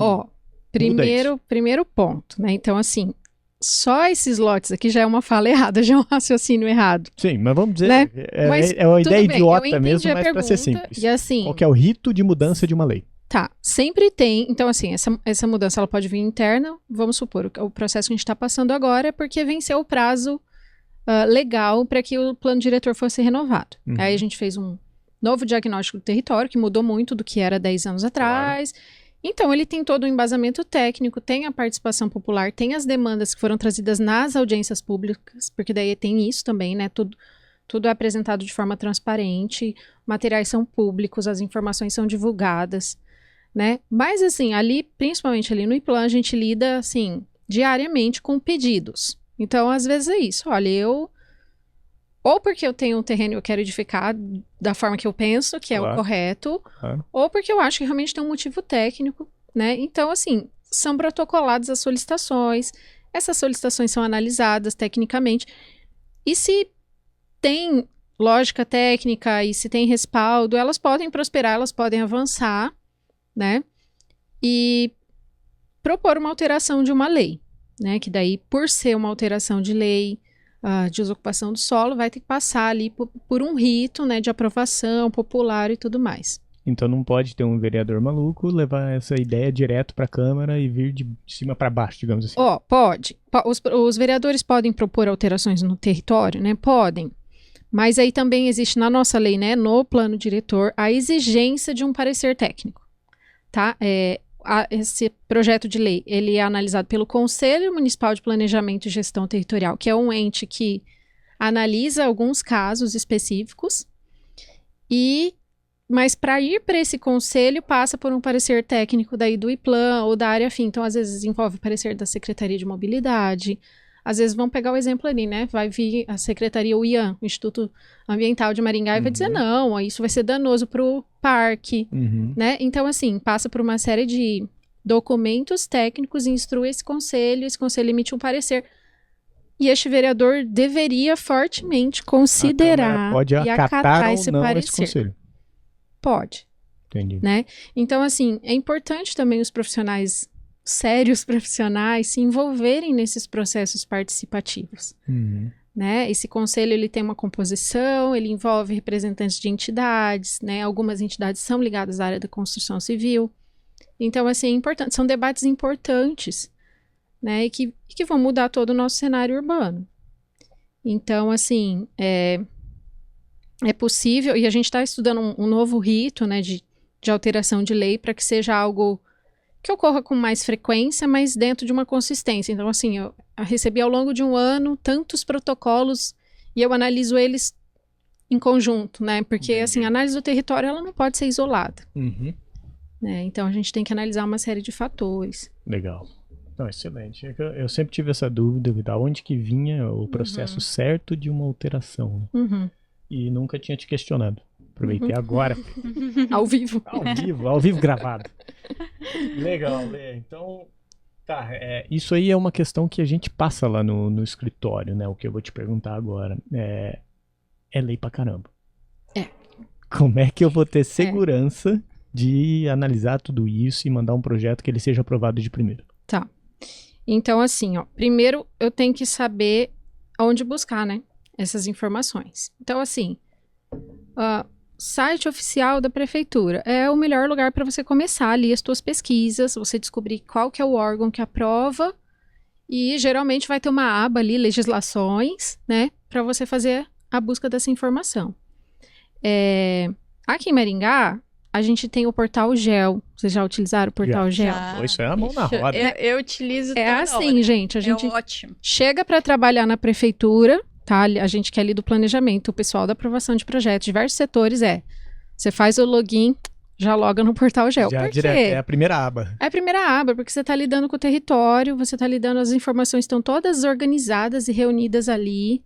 primeiro ponto, né? Então, assim, só esses lotes aqui já é uma fala errada, já é um raciocínio errado. Sim, mas vamos dizer, né? É uma ideia idiota mesmo, mas para ser simples. E assim, qual que é o rito de mudança de uma lei? Tá, sempre tem. Então, assim, essa mudança ela pode vir interna. Vamos supor, o processo que a gente está passando agora é porque venceu o prazo legal para que o plano diretor fosse renovado. Aí a gente fez um novo diagnóstico do território, que mudou muito do que era 10 anos atrás. Então, ele tem todo um embasamento técnico, tem a participação popular, tem as demandas que foram trazidas nas audiências públicas, porque daí tem isso também, né? Tudo é apresentado de forma transparente, materiais são públicos, as informações são divulgadas, né? Mas, assim, ali, principalmente ali no IPLAN, a gente lida, assim, diariamente com pedidos. Então, às vezes é isso. Olha, ou porque eu tenho um terreno e eu quero edificar da forma que eu penso, que é o correto, ou porque eu acho que realmente tem um motivo técnico, né? Então, assim, são protocoladas as solicitações, essas solicitações são analisadas tecnicamente, e se tem lógica técnica e se tem respaldo, elas podem prosperar, elas podem avançar, né? E propor uma alteração de uma lei, né? Que daí, por ser uma alteração de lei, de desocupação do solo, vai ter que passar ali por um rito, né, de aprovação popular e tudo mais. Então não pode ter um vereador maluco levar essa ideia direto para a Câmara e vir de cima para baixo, digamos assim. Pode. Os vereadores podem propor alterações no território, né? Podem. Mas aí também existe na nossa lei, né, no plano diretor, a exigência de um parecer técnico, tá? Esse projeto de lei, ele é analisado pelo Conselho Municipal de Planejamento e Gestão Territorial, que é um ente que analisa alguns casos específicos, mas para ir para esse conselho passa por um parecer técnico daí do IPLAN ou da área afim. Então, às vezes, envolve o parecer da Secretaria de Mobilidade. Às vezes, vamos pegar o exemplo ali, né? Vai vir a Secretaria, o IAM, o Instituto Ambiental de Maringá, e vai dizer, não, isso vai ser danoso para o parque, né? Então, assim, passa por uma série de documentos técnicos, instrui esse conselho emite um parecer. E este vereador deveria fortemente considerar pode e acatar esse parecer. Esse conselho. Pode. Entendi. Né? Então, assim, é importante também os profissionais, sérios profissionais, se envolverem nesses processos participativos. Né? Esse conselho, ele tem uma composição, ele envolve representantes de entidades, né? Algumas entidades são ligadas à área da construção civil. Então, assim, é importante, são debates importantes, né? E que vão mudar todo o nosso cenário urbano. Então, assim, é possível, e a gente está estudando um novo rito, né, de alteração de lei para que seja algo que ocorra com mais frequência, mas dentro de uma consistência. Então, assim, eu recebi ao longo de um ano tantos protocolos e eu analiso eles em conjunto, né? Porque, assim, a análise do território, ela não pode ser isolada. Né? Então, a gente tem que analisar uma série de fatores. Legal. Não, excelente. Eu sempre tive essa dúvida de onde que vinha o processo certo de uma alteração. E nunca tinha te questionado. Aproveitei agora. Ao vivo. Ao vivo gravado. Legal, Lê. Então, tá. Isso aí é uma questão que a gente passa lá no escritório, né? O que eu vou te perguntar agora. É lei pra caramba. Como é que eu vou ter segurança de analisar tudo isso e mandar um projeto que ele seja aprovado de primeiro? Tá. Então, assim, primeiro eu tenho que saber onde buscar, né? Essas informações. Então, assim, site oficial da prefeitura é o melhor lugar para você começar ali as suas pesquisas, você descobrir qual que é o órgão que aprova e geralmente vai ter uma aba ali, legislações, né, para você fazer a busca dessa informação. Aqui em Maringá, a gente tem o portal GEL. Vocês já utilizaram o portal GEL? Isso é a mão na roda. Eu utilizo toda assim, hora. gente. A gente ótimo. Chega para trabalhar na prefeitura, tá? A gente que é ali do planejamento, o pessoal da aprovação de projetos, diversos setores, você faz o login, já loga no portal GEL. Já Por direto, quê? é a primeira aba. É a primeira aba, porque você está lidando com o território, você está lidando, as informações estão todas organizadas e reunidas ali,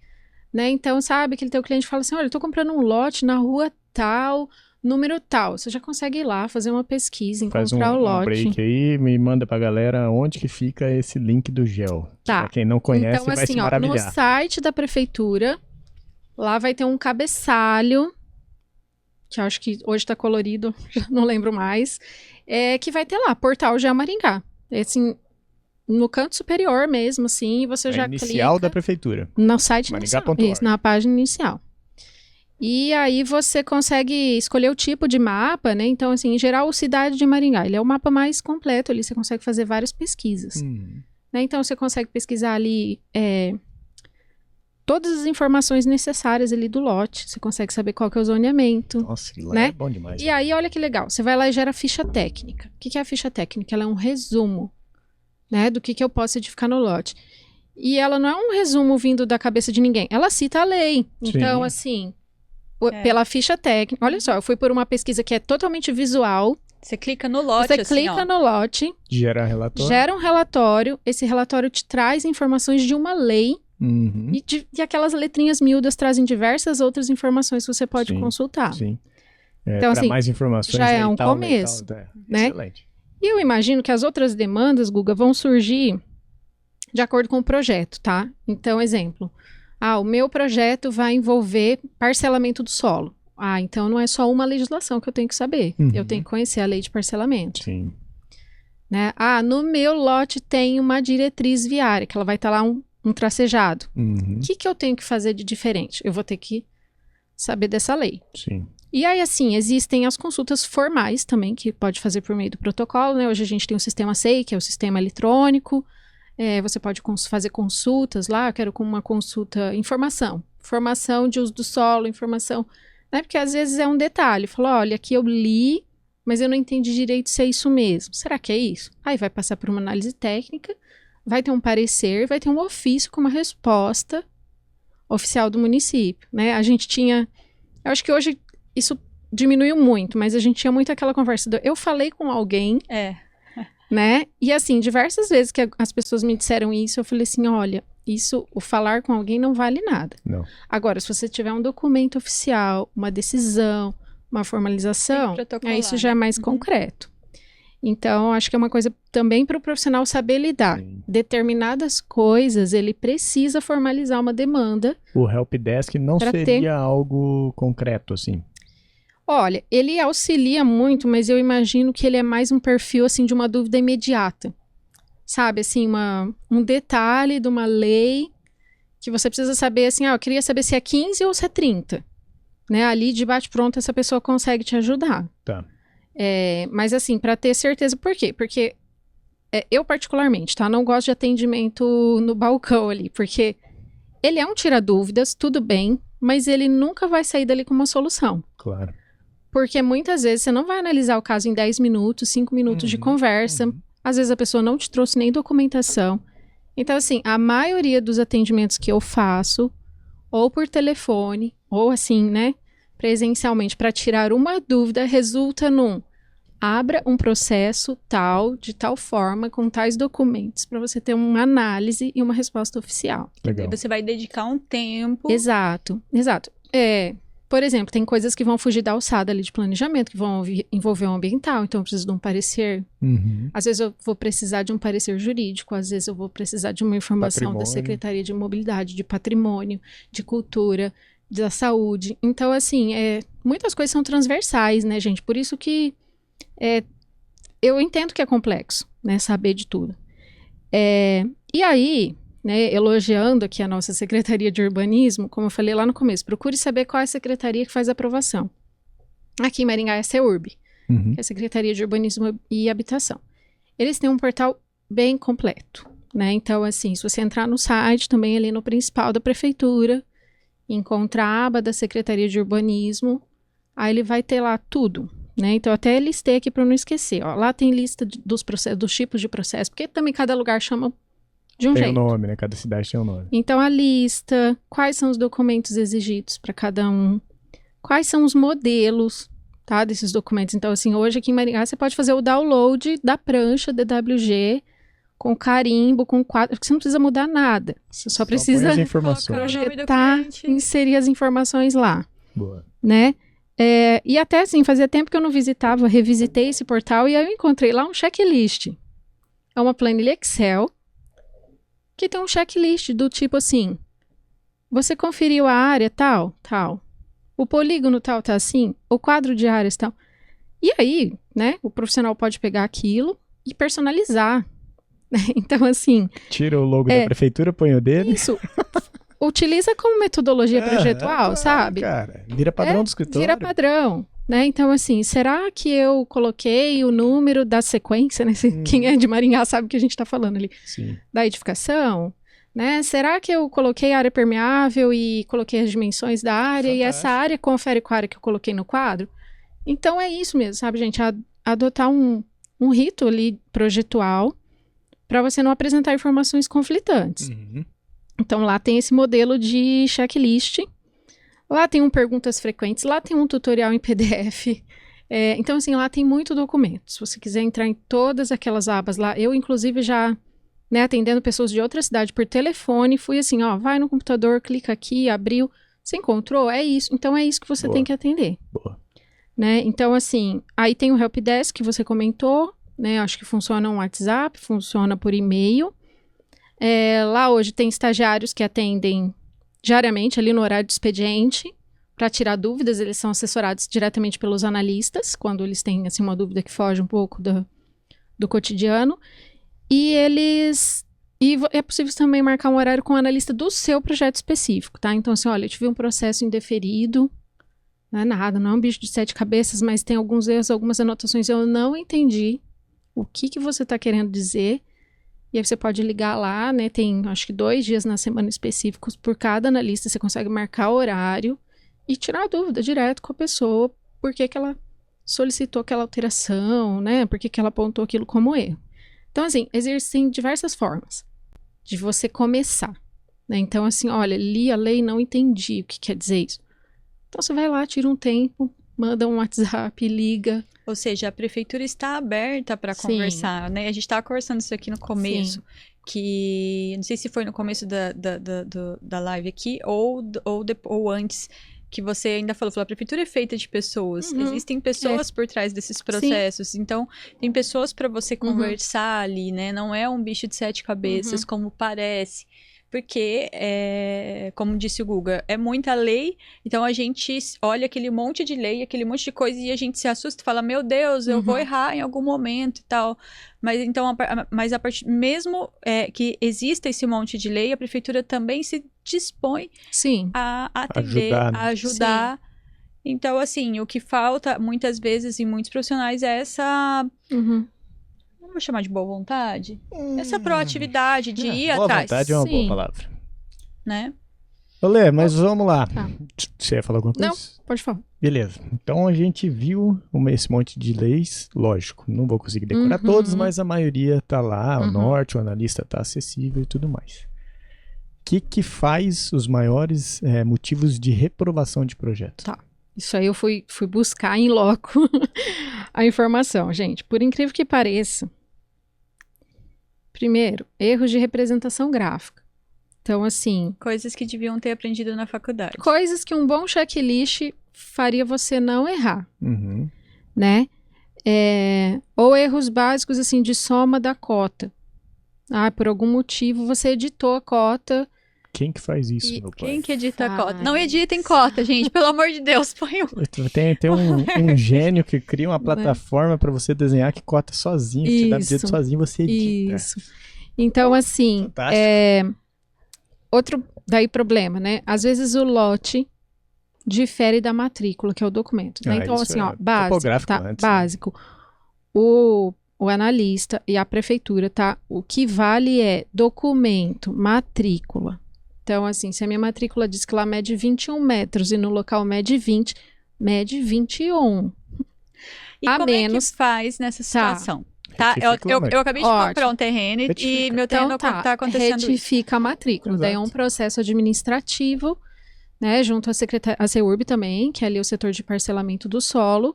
né? Então, sabe, aquele teu cliente fala assim, olha, eu tô comprando um lote na rua tal, número tal. Você já consegue ir lá, fazer uma pesquisa, encontrar o lote. Faz um break aí, me manda pra galera onde que fica esse link do GEL. Tá. Pra quem não conhece, então, vai assim, se maravilhar. No site da prefeitura, lá vai ter um cabeçalho, que eu acho que hoje tá colorido, já não lembro mais, que vai ter lá, Portal GEL Maringá. Assim, no canto superior mesmo, assim, você já clica. Inicial da prefeitura. No site inicial. Isso, na página inicial. E aí você consegue escolher o tipo de mapa, né? Então, assim, em geral, Cidade de Maringá, ele é o mapa mais completo ali, você consegue fazer várias pesquisas. Né? Então, você consegue pesquisar ali todas as informações necessárias ali do lote. Você consegue saber qual que é o zoneamento. Nossa, lá né? é bom demais. E aí, olha que legal. Você vai lá e gera a ficha técnica. O que é a ficha técnica? Ela é um resumo, né, do que eu posso edificar no lote. E ela não é um resumo vindo da cabeça de ninguém. Ela cita a lei. Então, assim, pela ficha técnica... Olha só, eu fui por uma pesquisa que é totalmente visual. Você clica no lote, Você assim, clica no lote. Gera relatório. Gera um relatório. Esse relatório te traz informações de uma lei. Uhum. E aquelas letrinhas miúdas trazem diversas outras informações que você pode consultar. Sim. Então, assim, mais informações já é um tal, começo, tal, né? Excelente. E eu imagino que as outras demandas, Guga, vão surgir de acordo com o projeto, tá? Então, exemplo. O meu projeto vai envolver parcelamento do solo. Então não é só uma legislação que eu tenho que saber. Uhum. Eu tenho que conhecer a lei de parcelamento. Sim. Né? No meu lote tem uma diretriz viária, que ela vai estar lá um tracejado. Uhum. O que eu tenho que fazer de diferente? Eu vou ter que saber dessa lei. Sim. E aí, assim, existem as consultas formais também, que pode fazer por meio do protocolo, né? Hoje a gente tem o sistema SEI, que é o sistema eletrônico. Você pode fazer consultas lá, eu quero com uma consulta, informação de uso do solo, informação, né? Porque às vezes é um detalhe, fala, olha, aqui eu li, mas eu não entendi direito se é isso mesmo. Será que é isso? Aí vai passar por uma análise técnica, vai ter um parecer, vai ter um ofício com uma resposta oficial do município, né? A gente tinha, eu acho que hoje isso diminuiu muito, mas a gente tinha muito aquela conversa eu falei com alguém, né? E assim, diversas vezes que as pessoas me disseram isso, eu falei assim, olha, o falar com alguém não vale nada. Não. Agora, se você tiver um documento oficial, uma decisão, uma formalização, isso já é mais concreto. Então, acho que é uma coisa também para o profissional saber lidar. Sim. Determinadas coisas, ele precisa formalizar uma demanda. O helpdesk não seria algo concreto, assim? Olha, ele auxilia muito, mas eu imagino que ele é mais um perfil, assim, de uma dúvida imediata. Sabe, assim, um detalhe de uma lei que você precisa saber, assim, eu queria saber se é 15 ou se é 30. Né? Ali, de bate-pronto, essa pessoa consegue te ajudar. Tá. Mas assim, para ter certeza, por quê? Porque eu particularmente, tá? Não gosto de atendimento no balcão ali, porque ele é um tira-dúvidas, tudo bem, mas ele nunca vai sair dali com uma solução. Claro. Porque muitas vezes você não vai analisar o caso em 10 minutos, 5 minutos de conversa, às vezes a pessoa não te trouxe nem documentação. Então assim, a maioria dos atendimentos que eu faço, ou por telefone, ou assim, né? Presencialmente, para tirar uma dúvida, resulta abra um processo de tal forma, com tais documentos, para você ter uma análise e uma resposta oficial. Legal. Você vai dedicar um tempo. Exato. Por exemplo, tem coisas que vão fugir da alçada ali de planejamento, que vão envolver o ambiental, então eu preciso de um parecer. Uhum. Às vezes eu vou precisar de um parecer jurídico, às vezes eu vou precisar de uma informação da Secretaria de Mobilidade, de Patrimônio, de Cultura, da Saúde. Então, assim, muitas coisas são transversais, né, gente? Por isso que eu entendo que é complexo, né, saber de tudo. E aí, né, elogiando aqui a nossa Secretaria de Urbanismo, como eu falei lá no começo, procure saber qual é a secretaria que faz a aprovação. Aqui em Maringá é a CEURB, que é a Secretaria de Urbanismo e Habitação. Eles têm um portal bem completo, né? Então, assim, se você entrar no site, também ali no principal da prefeitura, encontrar a aba da Secretaria de Urbanismo, aí ele vai ter lá tudo, né? Então, eu até listei aqui para não esquecer, ó. Lá tem lista dos tipos de processo, porque também cada lugar chama de um jeito. Tem um nome, né? Cada cidade tem um nome. Então, a lista, quais são os documentos exigidos para cada um, quais são os modelos, tá, desses documentos. Então, assim, hoje aqui em Maringá, você pode fazer o download da prancha DWG com carimbo, com quadro, porque você não precisa mudar nada. Você só precisa as informações. projetar, inserir as informações lá. Boa. Né? E até, assim, fazia tempo que eu não visitava, revisitei esse portal e aí eu encontrei lá um checklist. É uma planilha Excel que tem um checklist do tipo assim, você conferiu a área tal, o polígono tal tá assim, o quadro de áreas tal. E aí, né, o profissional pode pegar aquilo e personalizar. Então, assim... Tira o logo da prefeitura, põe o dele. Isso. Utiliza como metodologia projetual, sabe? Cara, vira padrão do escritório. Vira padrão. Né? Então, assim, será que eu coloquei o número da sequência, né? Quem é de Maringá sabe o que a gente está falando ali. Sim. Da edificação, né? Será que eu coloquei área permeável e coloquei as dimensões da área e essa área confere com a área que eu coloquei no quadro? Então é isso mesmo, sabe, gente? Adotar um rito ali projetual para você não apresentar informações conflitantes. Então lá tem esse modelo de checklist, lá tem perguntas frequentes, lá tem um tutorial em PDF. Então assim, lá tem muito documento. Se você quiser entrar em todas aquelas abas lá, eu inclusive já, né, atendendo pessoas de outra cidade por telefone, fui assim, ó, vai no computador, clica aqui, abriu, você encontrou? É isso. Então é isso que você tem que atender. Boa. Né? Então assim, aí tem o Helpdesk que você comentou, né? Acho que funciona no WhatsApp, funciona por e-mail. Lá hoje tem estagiários que atendem diariamente ali no horário de expediente para tirar dúvidas. Eles são assessorados diretamente pelos analistas quando eles têm assim, uma dúvida que foge um pouco do cotidiano. E é possível também marcar um horário com o analista do seu projeto específico, tá? Então assim, olha, eu tive um processo indeferido, não é nada, não é um bicho de 7 cabeças, mas tem alguns erros, algumas anotações eu não entendi o que você está querendo dizer. E aí você pode ligar lá, né? Tem, acho que 2 dias na semana específicos por cada analista. Você consegue marcar horário e tirar a dúvida direto com a pessoa. Por que ela solicitou aquela alteração, né? Por que ela apontou aquilo como erro. Então, assim, existem diversas formas de você começar, né? Então, assim, olha, li a lei e não entendi o que quer dizer isso. Então, você vai lá, tira um tempo, manda um WhatsApp, liga. Ou seja, a prefeitura está aberta para conversar, né? A gente estava conversando isso aqui no começo, que não sei se foi no começo da live aqui ou antes, que você ainda falou, a prefeitura é feita de pessoas, existem pessoas por trás desses processos, então tem pessoas para você conversar ali, né? Não é um bicho de 7 cabeças como parece. Porque, como disse o Guga, é muita lei, então a gente olha aquele monte de lei, aquele monte de coisa e a gente se assusta e fala, meu Deus, eu vou errar em algum momento e tal. Mas então, mesmo que exista esse monte de lei, a prefeitura também se dispõe a atender, a ajudar. Então, assim, o que falta muitas vezes em muitos profissionais é essa... Vou chamar de boa vontade? Essa proatividade de ir boa atrás. Boa vontade é uma boa palavra. Né? Olê, mas vamos lá. Você ia falar alguma coisa? Não, pode falar. Beleza. Então a gente viu esse monte de leis, lógico, não vou conseguir decorar todos, mas a maioria tá lá, o norte, o analista tá acessível e tudo mais. O que faz os maiores motivos de reprovação de projeto? Tá. Isso aí eu fui buscar em loco a informação, gente. Por incrível que pareça, primeiro, erros de representação gráfica. Então, assim... Coisas que deviam ter aprendido na faculdade. Coisas que um bom checklist faria você não errar, né? Ou erros básicos, assim, de soma da cota. Por algum motivo você editou a cota... Quem que faz isso, meu pai? Quem que edita a cota? Não editem cota, gente. Pelo amor de Deus, põe Tem um gênio que cria uma plataforma para você desenhar que cota sozinho, que te dá medida sozinho, você edita. Isso. Então, assim, outro daí problema, né? Às vezes o lote difere da matrícula, que é o documento. Né? Então, assim, básico, tá? Antes, básico. Né? O analista e a prefeitura, tá? O que vale é documento, matrícula. Então, assim, se a minha matrícula diz que lá mede 21 metros e no local mede 20, mede 21. E como é que faz nessa situação? Tá? Eu acabei de comprar um terreno e meu terreno tá acontecendo retifica a matrícula. Daí é um processo administrativo, né, junto à CEURB também, que é ali o setor de parcelamento do solo.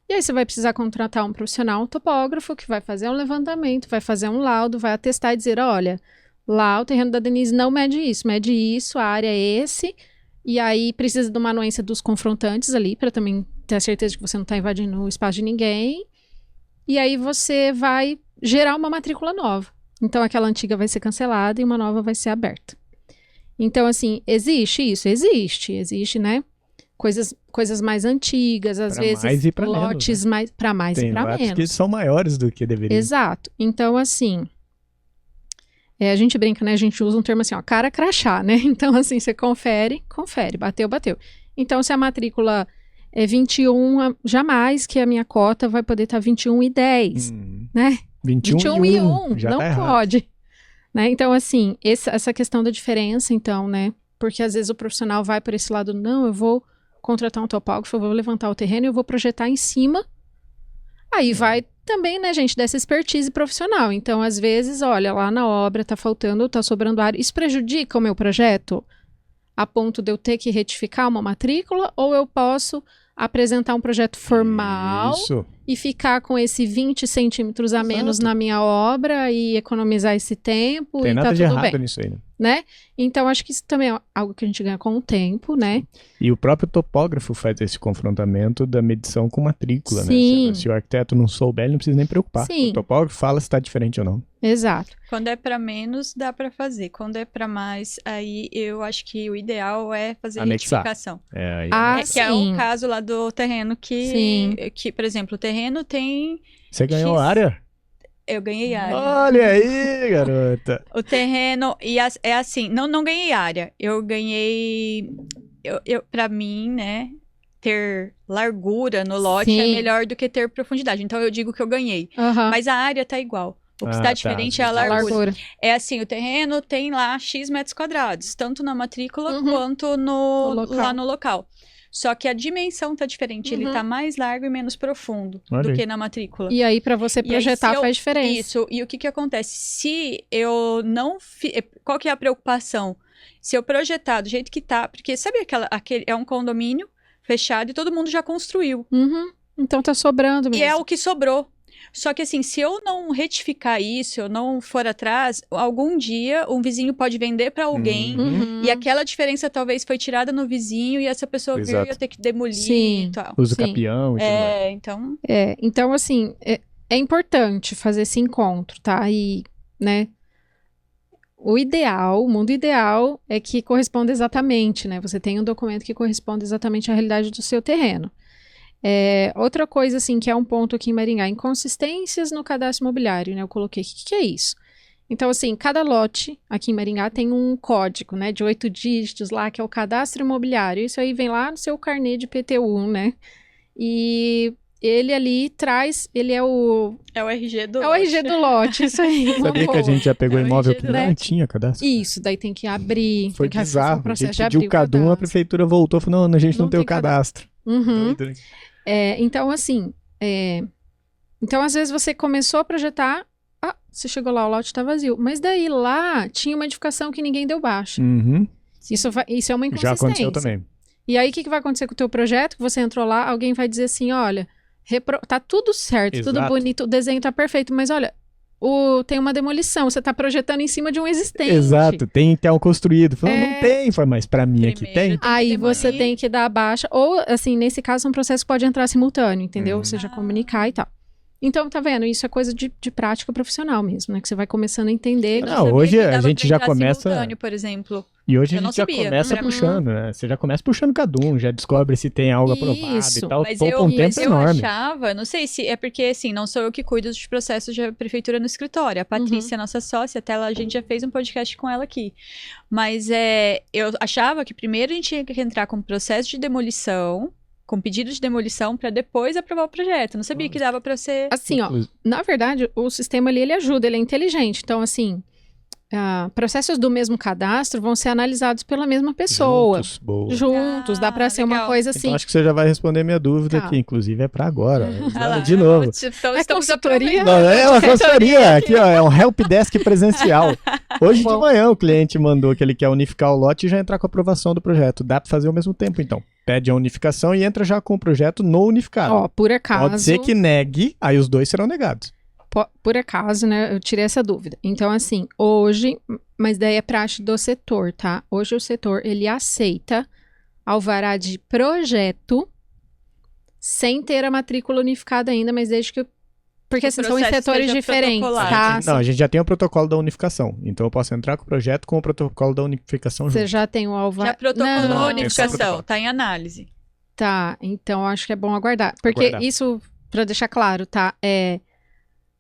E aí você vai precisar contratar um profissional, um topógrafo, que vai fazer um levantamento, vai fazer um laudo, vai atestar e dizer, olha, lá o terreno da Denise não mede isso, a área é esse, e aí precisa de uma anuência dos confrontantes ali, para também ter a certeza de que você não está invadindo o espaço de ninguém, e aí você vai gerar uma matrícula nova. Então aquela antiga vai ser cancelada e uma nova vai ser aberta. Então, assim, existe isso? Existe, né? Coisas mais antigas, às vezes mais e pra lotes menos, né? mais para mais e para menos. Que são maiores do que deveriam. Exato. Então, assim, a gente brinca, né? A gente usa um termo assim, ó, cara crachá, né? Então, assim, você confere, bateu. Então, se a matrícula é 21, jamais que a minha cota vai poder estar 21 e 10, né? 21 e 1, já não tá pode. né? Então, assim, essa questão da diferença, então, né? Porque às vezes o profissional vai por esse lado, não, eu vou contratar um topógrafo, eu vou levantar o terreno e eu vou projetar em cima. Aí vai também, né, gente, dessa expertise profissional. Então, às vezes, olha, lá na obra tá faltando, tá sobrando área. Isso prejudica o meu projeto? A ponto de eu ter que retificar uma matrícula? Ou eu posso apresentar um projeto formal e ficar com esse 20 centímetros a menos na minha obra e economizar esse tempo Tem e nada tá de tudo errado bem, nisso aí, né? Então, acho que isso também é algo que a gente ganha com o tempo, né? E o próprio topógrafo faz esse confrontamento da medição com matrícula, Sim. né? Se o arquiteto não souber, ele não precisa nem preocupar. Sim. O topógrafo fala se está diferente ou não. Exato. Quando é para menos, dá para fazer. Quando é para mais, aí eu acho que o ideal é fazer Anexar. retificação. Que é o caso lá do terreno que, por exemplo, o terreno tem... Você ganhou área? Eu ganhei área. Olha aí, garota. O terreno, é assim, não ganhei área. Eu ganhei, pra mim, né, ter largura no lote é melhor do que ter profundidade. Então eu digo que eu ganhei. Mas a área tá igual. O que está diferente é a largura. É assim, o terreno tem lá X metros quadrados, tanto na matrícula quanto lá no local. Só que a dimensão tá diferente, ele tá mais largo e menos profundo do que na matrícula. E aí, para você projetar, faz diferença. Isso, e o que acontece? Se eu não... Qual que é a preocupação? Se eu projetar do jeito que tá, porque sabe aquele é um condomínio fechado e todo mundo já construiu. Então tá sobrando mesmo. E é o que sobrou. Só que assim, se eu não retificar isso, eu não for atrás, algum dia um vizinho pode vender para alguém e aquela diferença talvez foi tirada no vizinho e essa pessoa viu e ia ter que demolir e tal. Usa o capião e tudo mais. Então... então assim, é importante fazer esse encontro, tá? E, né, o mundo ideal é que corresponda exatamente, né? Você tem um documento que corresponde exatamente à realidade do seu terreno. Outra coisa, assim, que é um ponto aqui em Maringá, inconsistências no cadastro imobiliário, né? Eu coloquei, o que é isso? Então, assim, cada lote aqui em Maringá tem um código, né, de 8 dígitos lá, que é o cadastro imobiliário. Isso aí vem lá no seu carnê de PTU, né? E ele ali traz, ele é o... É o RG do lote. É o RG do lote, isso aí. Sabia que a gente já pegou imóvel que não tinha cadastro? Isso, daí tem que abrir. Foi tem que bizarro. um processo a gente pediu o CADUM, a prefeitura voltou e falou, não, a gente não tem o cadastro. Doido, né? Então, assim, então às vezes você começou a projetar, você chegou lá, o lote tá vazio, mas daí lá tinha uma edificação que ninguém deu baixa. Isso é uma inconsistência. Já aconteceu também. E aí, o que vai acontecer com o teu projeto? Você entrou lá, alguém vai dizer assim, olha, tá tudo certo, tudo bonito, o desenho tá perfeito, mas olha, tem uma demolição, você tá projetando em cima de um existente. Exato, tem então construído. Falou, não tem, mas pra mim aqui tem. Aí você tem que dar a baixa, ou assim, nesse caso, um processo pode entrar simultâneo, entendeu? Você já comunicar e tal. Então, tá vendo? Isso é coisa de prática profissional mesmo, né? Que você vai começando a entender. Não, hoje a gente já começa... por exemplo. E hoje a gente já começa puxando, né? Você já começa puxando CADUM, já descobre se tem algo aprovado e tal. Mas poupa um tempo enorme. Eu achava, não sei se é porque, assim, não sou eu que cuido dos processos de prefeitura no escritório. A Patrícia, nossa sócia, até a gente já fez um podcast com ela aqui. Mas eu achava que primeiro a gente tinha que entrar com processo de demolição, com pedido de demolição, para depois aprovar o projeto. Não sabia que dava para ser... Assim, ó, na verdade, o sistema ali, ele ajuda, ele é inteligente. Então, assim... processos do mesmo cadastro vão ser analisados pela mesma pessoa. Juntos, dá pra ser legal. uma coisa assim. Então, acho que você já vai responder minha dúvida aqui, inclusive é pra agora. De novo. Então, é consultoria? Não, é uma consultoria. Aqui, ó, é um helpdesk presencial. Hoje de manhã o cliente mandou que ele quer unificar o lote e já entrar com a aprovação do projeto. Dá pra fazer ao mesmo tempo, então. Pede a unificação e entra já com o projeto no unificado. Ó, por acaso... Pode ser que negue, aí os dois serão negados. Por acaso, né, eu tirei essa dúvida. Então, assim, hoje, mas daí é praxe do setor, tá? Hoje o setor, ele aceita alvará de projeto sem ter a matrícula unificada ainda, mas desde que... Porque, assim, são em setores diferentes, tá? Não, a gente já tem o protocolo da unificação. Então, eu posso entrar com o projeto com o protocolo da unificação junto. Você já tem o alvará... Já protocolou a unificação, tá em análise. Tá, então acho que é bom aguardar. Porque isso, pra deixar claro, tá?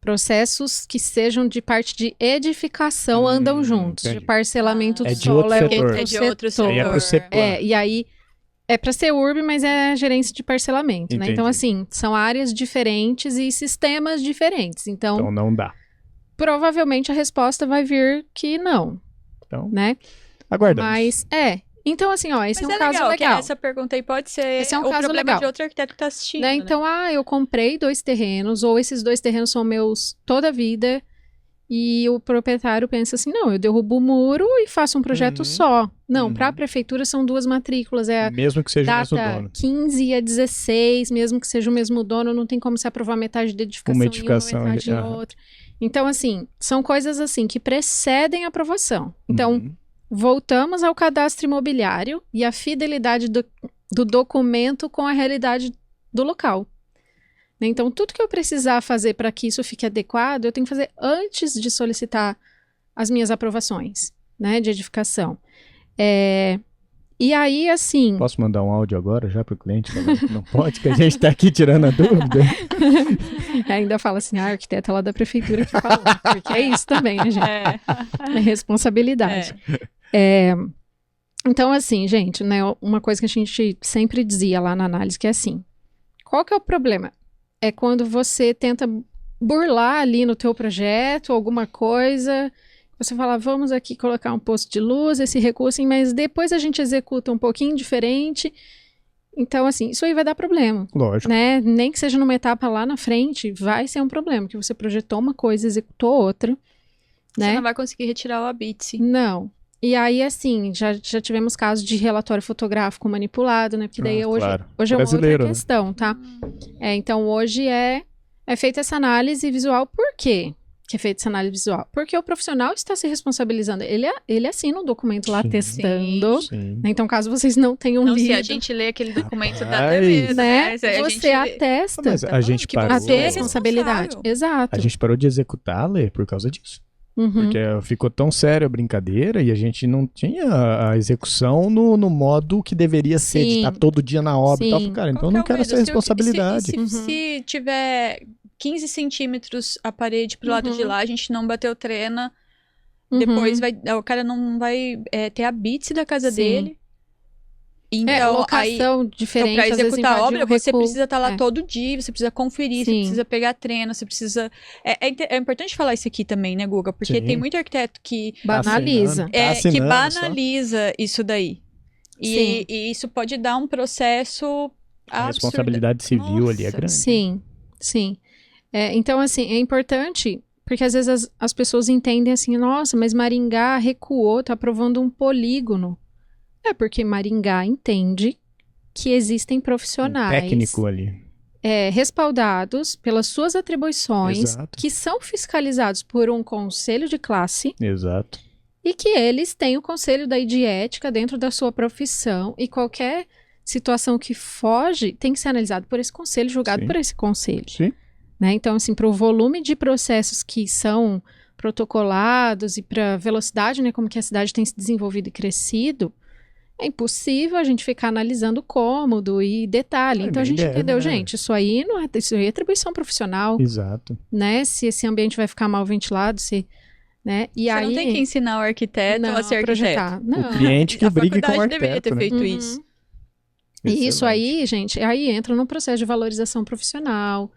Processos que sejam de parte de edificação andam juntos. Entendi. De parcelamento do de solo outro setor. É de outro setor. Aí é pro setor. E aí é para ser URB, mas é gerência de parcelamento, né? Entendi. Então, assim, são áreas diferentes e sistemas diferentes. Então não dá. provavelmente a resposta vai vir que não, Então, né? aguardamos. Mas, então assim, ó, esse Mas é um caso que legal. essa pergunta aí pode ser Esse é um o caso problema legal. de outro arquiteto que tá assistindo, Né? né? Então, eu comprei 2 terrenos, ou esses 2 terrenos são meus toda a vida, e o proprietário pensa assim, não, eu derrubo o muro e faço um projeto só. Não, para a prefeitura são 2 matrículas, Mesmo que seja o mesmo data dono. 15 a 16, mesmo que seja o mesmo dono, não tem como se aprovar metade de edificação Uma em edificação, uma, metade em outra. Então, assim, são coisas assim que precedem a aprovação. Então, voltamos ao cadastro imobiliário e a fidelidade do documento com a realidade do local. Então, tudo que eu precisar fazer para que isso fique adequado, eu tenho que fazer antes de solicitar as minhas aprovações, né, de edificação. E aí, assim... Posso mandar um áudio agora já para o cliente? Não pode, que a gente está aqui tirando a dúvida. Ainda fala assim, a arquiteta lá da prefeitura que falou, porque é isso também, né, gente? É responsabilidade. Então, assim, gente, né, uma coisa que a gente sempre dizia lá na análise, que é assim, qual que é o problema? É quando você tenta burlar ali no teu projeto alguma coisa, você fala, vamos aqui colocar um posto de luz, esse recurso, mas depois a gente executa um pouquinho diferente. Então, assim, isso aí vai dar problema. Lógico. Né? Nem que seja numa etapa lá na frente, vai ser um problema, que você projetou uma coisa, executou outra. Né? Você não vai conseguir retirar o habite. Não. E aí, assim, já tivemos casos de relatório fotográfico manipulado, né? Porque daí hoje é uma outra questão, tá? Então, hoje é feita essa análise visual. Por quê que é feita essa análise visual? Porque o profissional está se responsabilizando. Ele assina um documento lá testando. Sim. Então, caso vocês não tenham lido... Se a gente lê aquele documento da TV, né? Você atesta. Mas a gente parou... A ter responsabilidade. Exato. A gente parou de executar, Lê, por causa disso. Porque ficou tão séria a brincadeira e a gente não tinha a execução no modo que deveria ser, de estar todo dia na obra e tal. Cara, então eu não quero essa responsabilidade. Se tiver 15 centímetros a parede pro lado de lá, a gente não bateu trena, depois o cara não vai ter a habite da casa dele. Então, locação diferente, para executar a obra, você precisa estar lá É. todo dia, você precisa conferir, você Sim. precisa pegar treino, você precisa... É importante falar isso aqui também, né, Guga? Porque Sim. tem muito arquiteto que... Banaliza. que banaliza isso daí. E isso pode dar um processo A absurdo. responsabilidade civil ali é Nossa. grande. Sim, sim. Então, assim, é importante, porque às vezes as pessoas entendem assim, nossa, mas Maringá recuou, tá aprovando um polígono. É porque Maringá entende que existem profissionais Técnico ali. respaldados pelas suas atribuições, Exato. que são fiscalizados por um conselho de classe Exato. e que eles têm o conselho daí de ética dentro da sua profissão e qualquer situação que foge tem que ser analisado por esse conselho, julgado Sim. por esse conselho. Sim. Né? Então, assim, para o volume de processos que são protocolados e para a velocidade, né, como que a cidade tem se desenvolvido e crescido, é impossível a gente ficar analisando cômodo e detalhe. Então, a gente entendeu, gente, isso aí é atribuição profissional, Exato. né? Se esse ambiente vai ficar mal ventilado, né? E Você aí, não tem que ensinar o arquiteto a ser arquiteto. projetar. Não. O cliente que A brigue com o faculdade deveria ter arquiteto, né? feito isso. E isso aí, gente, aí entra no processo de valorização profissional,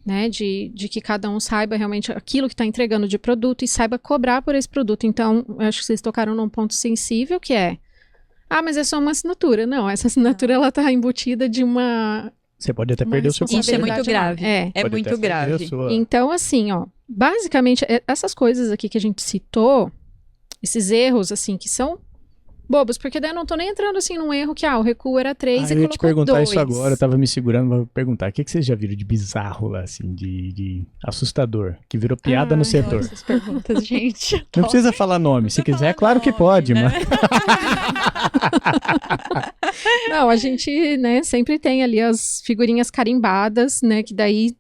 né, de que cada um saiba realmente aquilo que está entregando de produto e saiba cobrar por esse produto. Então, eu acho que vocês tocaram num ponto sensível que é, mas é só uma assinatura. Não, essa assinatura ela está embutida de uma... Você pode até perder o seu Isso é muito responsabilidade. grave. É Pode muito até perder a grave. sua- Então, assim, basicamente, essas coisas aqui que a gente citou, esses erros, assim, que são bobos, porque daí eu não tô nem entrando, assim, num erro que, o recuo era 3 e eu ia te colocou perguntar 2. isso agora, eu tava me segurando pra perguntar. O que vocês já viram de bizarro lá, assim, de assustador, que virou piada no setor? Essas perguntas, gente. Não precisa falar nome, se quiser, claro que nome, pode, né? mas... Não, a gente, né, sempre tem ali as figurinhas carimbadas, né, que daí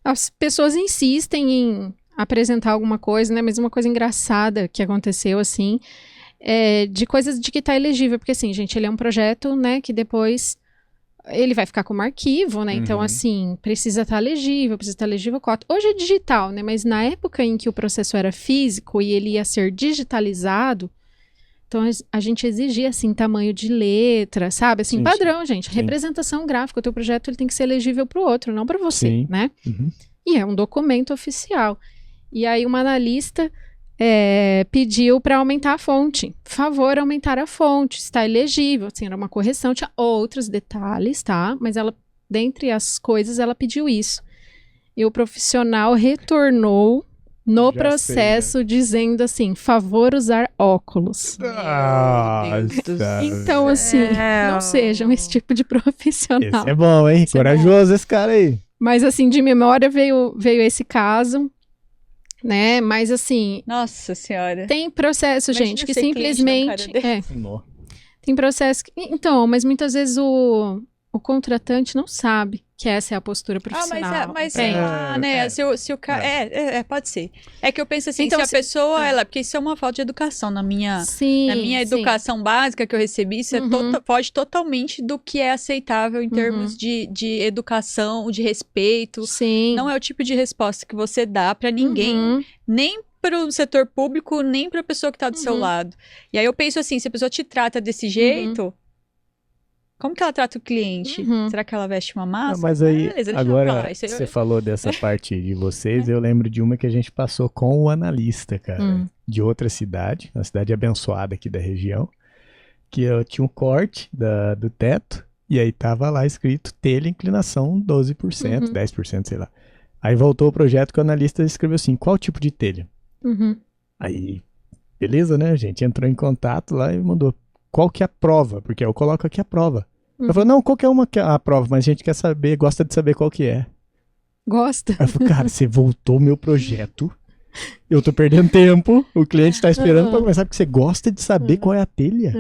as pessoas insistem em apresentar alguma coisa, né, mas uma coisa engraçada que aconteceu, assim, de coisas de que tá elegível, porque assim, gente, ele é um projeto, né, que depois ele vai ficar como arquivo, né, então assim, precisa estar legível, cota. Hoje é digital, né, mas na época em que o processo era físico e ele ia ser digitalizado, então a gente exigia, assim, tamanho de letra, sabe, assim, Sim, padrão, gente, sim. representação gráfica, o teu projeto ele tem que ser legível para o outro, não para você, Sim. né, Uhum. e é um documento oficial. E aí uma analista pediu para aumentar a fonte. Favor, aumentar a fonte, está elegível. Assim, era uma correção, tinha outros detalhes, tá? Mas ela, dentre as coisas, ela pediu isso. E o profissional retornou no processo dizendo assim, favor usar óculos. Então, assim, não sejam esse tipo de profissional. Esse é bom, hein? Corajoso esse cara aí. Mas, assim, de memória veio esse caso, né? Mas, assim... Nossa Senhora. Tem processo, Imagina gente, que ser simplesmente... cliente de um cara tem processo... Então, mas muitas vezes o contratante não sabe que essa é a postura profissional. Se o cara... pode ser. É que eu penso assim, Então, se a pessoa... Porque isso é uma falta de educação. Na minha educação básica que eu recebi, isso foge totalmente do que é aceitável em termos de educação, de respeito. Sim. Não é o tipo de resposta que você dá pra ninguém, nem para o setor público, nem pra pessoa que tá do seu lado. E aí eu penso assim, se a pessoa te trata desse jeito... Como que ela trata o cliente? Será que ela veste uma máscara? Mas aí, agora, você falou dessa parte de vocês, eu lembro de uma que a gente passou com o analista, cara, de outra cidade, uma cidade abençoada aqui da região, que eu tinha um corte do teto, e aí tava lá escrito telha inclinação 12%, 10%, sei lá. Aí voltou o projeto que o analista escreveu assim, qual tipo de telha? Aí, beleza, né, a gente entrou em contato lá e mandou, qual que é a prova? Porque eu coloco aqui a prova. Eu falei, não, qualquer uma que é a prova, mas a gente quer saber, gosta de saber qual que é. Gosta? Aí eu falei, cara, você voltou meu projeto, eu tô perdendo tempo, o cliente tá esperando pra começar, porque você gosta de saber qual é a telha?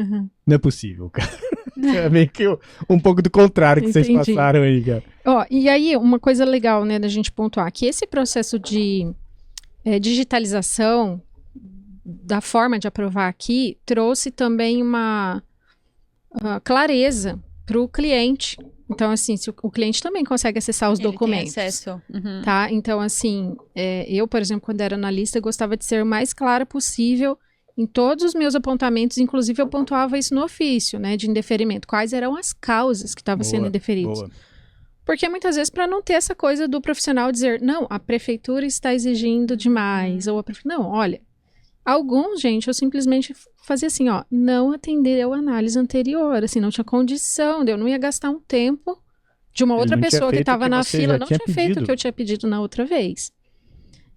Não é possível, cara. É meio que um pouco do contrário que vocês passaram aí, cara. E aí, uma coisa legal, né, da gente pontuar, que esse processo de digitalização da forma de aprovar aqui, trouxe também uma clareza para o cliente. Então, assim, se o cliente também consegue acessar os documentos. Tem acesso. Tá? Então, assim, eu, por exemplo, quando era analista, gostava de ser o mais clara possível em todos os meus apontamentos. Inclusive, eu pontuava isso no ofício, né, de indeferimento. Quais eram as causas que estavam sendo indeferidas. Porque muitas vezes, para não ter essa coisa do profissional dizer, não, a prefeitura está exigindo demais. Ou não, olha, alguns, gente, eu simplesmente fazia assim, não atendeu a análise anterior, assim, não tinha condição, eu não ia gastar um tempo de uma outra pessoa que estava na fila, não tinha feito o que eu tinha pedido na outra vez.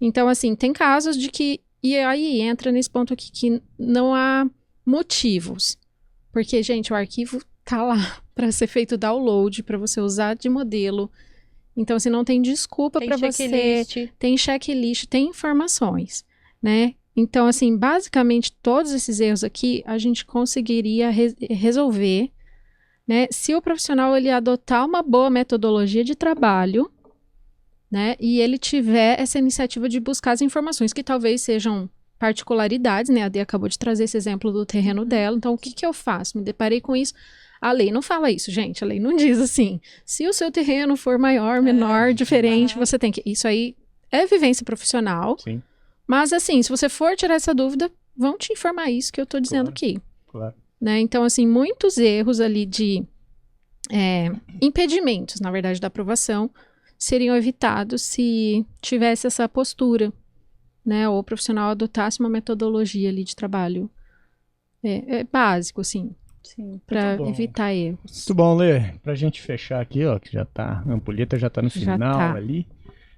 Então, assim, tem casos de que, e aí entra nesse ponto aqui, que não há motivos, porque, gente, o arquivo tá lá para ser feito download, para você usar de modelo, então, assim, não tem desculpa para você, tem checklist, tem informações, né? Então, assim, basicamente, todos esses erros aqui, a gente conseguiria resolver, né? Se o profissional, ele adotar uma boa metodologia de trabalho, né? E ele tiver essa iniciativa de buscar as informações, que talvez sejam particularidades, né? A Dê acabou de trazer esse exemplo do terreno dela. Então, o que eu faço? Me deparei com isso. A lei não fala isso, gente. A lei não diz assim, se o seu terreno for maior, menor, diferente, você tem que... Isso aí é vivência profissional. Sim. Mas, assim, se você for tirar essa dúvida, vão te informar isso que eu tô dizendo aqui. Claro. Né? Então, assim, muitos erros ali de impedimentos, na verdade, da aprovação, seriam evitados se tivesse essa postura, né? Ou o profissional adotasse uma metodologia ali de trabalho básico, assim, para evitar erros. Muito bom, Lê. Pra gente fechar aqui, que já tá, a ampulheta já tá no final ali.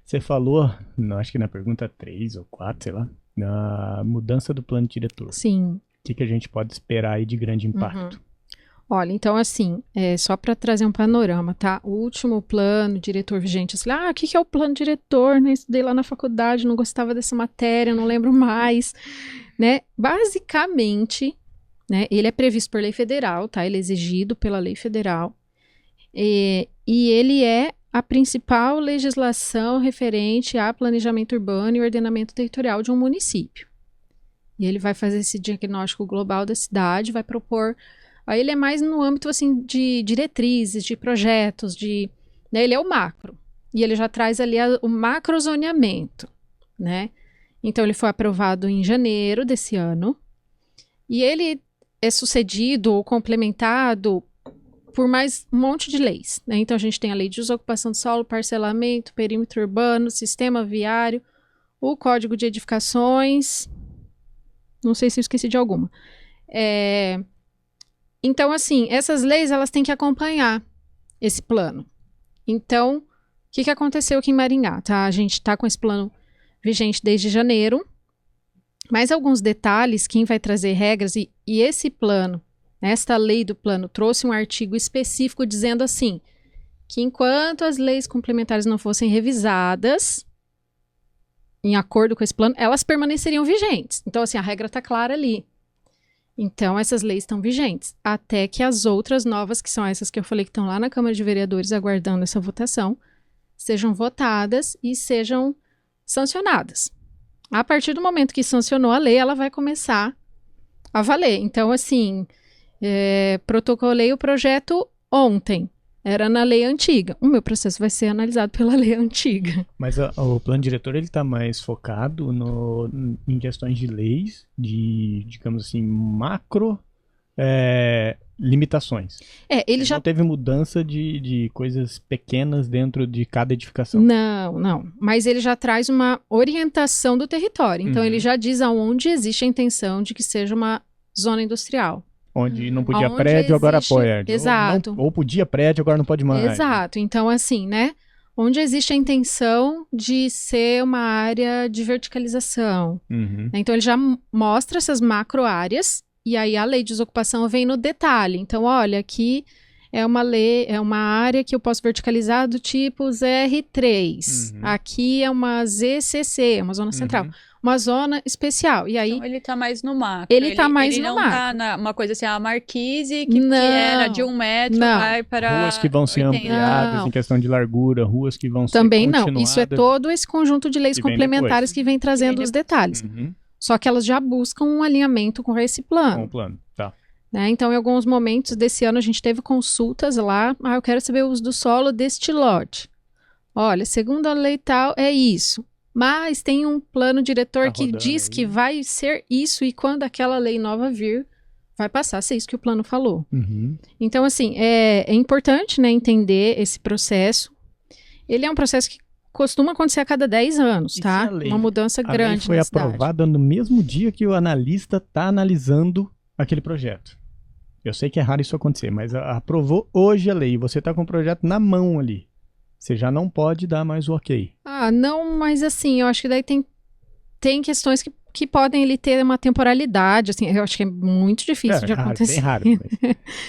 Você falou, acho que na pergunta 3 ou 4, sei lá, na mudança do plano diretor. Sim. O que a gente pode esperar aí de grande impacto? Olha, então assim, só para trazer um panorama, tá? O último plano diretor vigente, assim, o que é o plano diretor, né? Estudei lá na faculdade, não gostava dessa matéria, não lembro mais, né? Basicamente, né, ele é previsto por lei federal, tá? Ele é exigido pela lei federal e ele é a principal legislação referente a planejamento urbano e ordenamento territorial de um município. E ele vai fazer esse diagnóstico global da cidade, vai propor... Aí ele é mais no âmbito, assim, de diretrizes, de projetos, né, ele é o macro. E ele já traz ali o macrozoneamento, né? Então, ele foi aprovado em janeiro desse ano. E ele é sucedido ou complementado por mais um monte de leis, né? Então, a gente tem a lei de desocupação de solo, parcelamento, perímetro urbano, sistema viário, o Código de Edificações, não sei se eu esqueci de alguma. Então, assim, essas leis, elas têm que acompanhar esse plano. Então, o que aconteceu aqui em Maringá, tá? A gente está com esse plano vigente desde janeiro, mas alguns detalhes, quem vai trazer regras, e esse plano, esta lei do plano, trouxe um artigo específico dizendo assim, que enquanto as leis complementares não fossem revisadas, em acordo com esse plano, elas permaneceriam vigentes. Então, assim, a regra está clara ali. Então, essas leis estão vigentes, até que as outras novas, que são essas que eu falei que estão lá na Câmara de Vereadores aguardando essa votação, sejam votadas e sejam sancionadas. A partir do momento que sancionou a lei, ela vai começar a valer. Então, assim, protocolei o projeto ontem. Era na lei antiga. O meu processo vai ser analisado pela lei antiga. Mas o plano diretor, ele está mais focado em questões de leis, de, digamos assim, macro limitações. Ele já não teve mudança de coisas pequenas dentro de cada edificação. Não. Mas ele já traz uma orientação do território. Então, ele já diz aonde existe a intenção de que seja uma zona industrial. Onde não podia prédio, agora pode. Exato. Ou podia prédio, agora não pode mais. Exato. Então, assim, né? Onde existe a intenção de ser uma área de verticalização. Uhum. Então, ele já mostra essas macro áreas e aí a lei de desocupação vem no detalhe. Então, olha, aqui é uma lei, é uma área que eu posso verticalizar do tipo ZR3. Uhum. Aqui é uma ZCC, uma zona central. Uma zona especial. E aí, então, ele tá mais no macro. Ele tá mais no não macro. Tá uma coisa assim, a marquise, que era de 1 metro, vai para ruas que vão ser 80. ampliadas em questão de largura, ruas que vão também ser não. continuadas. Isso é todo esse conjunto de leis Que vem complementares depois. que vem trazendo os detalhes. Uhum. Só que elas já buscam um alinhamento com esse plano. Com o plano, tá. Né? Então, em alguns momentos desse ano, a gente teve consultas lá. Eu quero saber o uso do solo deste lote. Olha, segundo a lei tal, é isso. Mas tem um plano diretor que diz aí. que vai ser isso e quando aquela lei nova vir, vai passar a ser isso que o plano falou. Uhum. Então, assim, é importante, né, entender esse processo. Ele é um processo que costuma acontecer a cada 10 anos, E tá? se a lei- Uma mudança A lei grande foi na cidade. aprovada no mesmo dia que o analista está analisando aquele projeto. Eu sei que é raro isso acontecer, mas aprovou hoje a lei. Você está com o projeto na mão ali. Você já não pode dar mais o ok. Não, mas assim, eu acho que daí tem questões que podem ele ter uma temporalidade, assim, eu acho que é muito difícil de acontecer. Bem raro.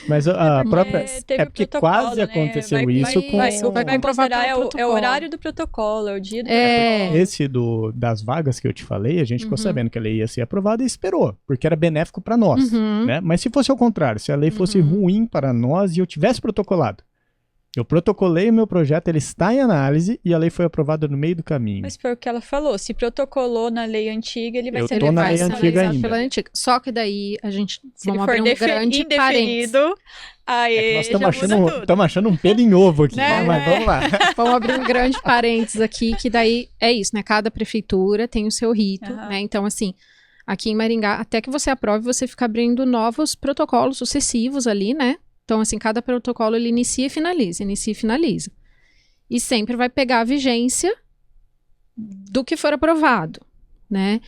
Mas a própria... teve É o porque protocolo, quase né? aconteceu isso com... Vai considerar, é o protocolo. horário do protocolo, é o dia do É. Esse das vagas que eu te falei, a gente ficou sabendo que a lei ia ser aprovada e esperou, porque era benéfico para nós, né? Mas se fosse ao contrário, se a lei fosse ruim para nós e eu tivesse protocolado, eu protocolei o meu projeto, ele está em análise e a lei foi aprovada no meio do caminho. Mas foi o que ela falou, se protocolou na lei antiga, ele vai Eu ser tô na lei levado antiga analisado ainda. pela antiga. Só que daí a gente Se ele vamos for abrir um grande parênteses. indefinido, aí Nós já muda tudo. estamos achando um pelo em ovo aqui, Né? né? Mas vamos lá. Vamos abrir um grande parênteses aqui, que daí é isso, né? Cada prefeitura tem o seu rito, Aham. né? Então, assim, aqui em Maringá, até que você aprove, você fica abrindo novos protocolos sucessivos ali, né? Então, assim, cada protocolo ele inicia e finaliza. E sempre vai pegar a vigência do que for aprovado, né?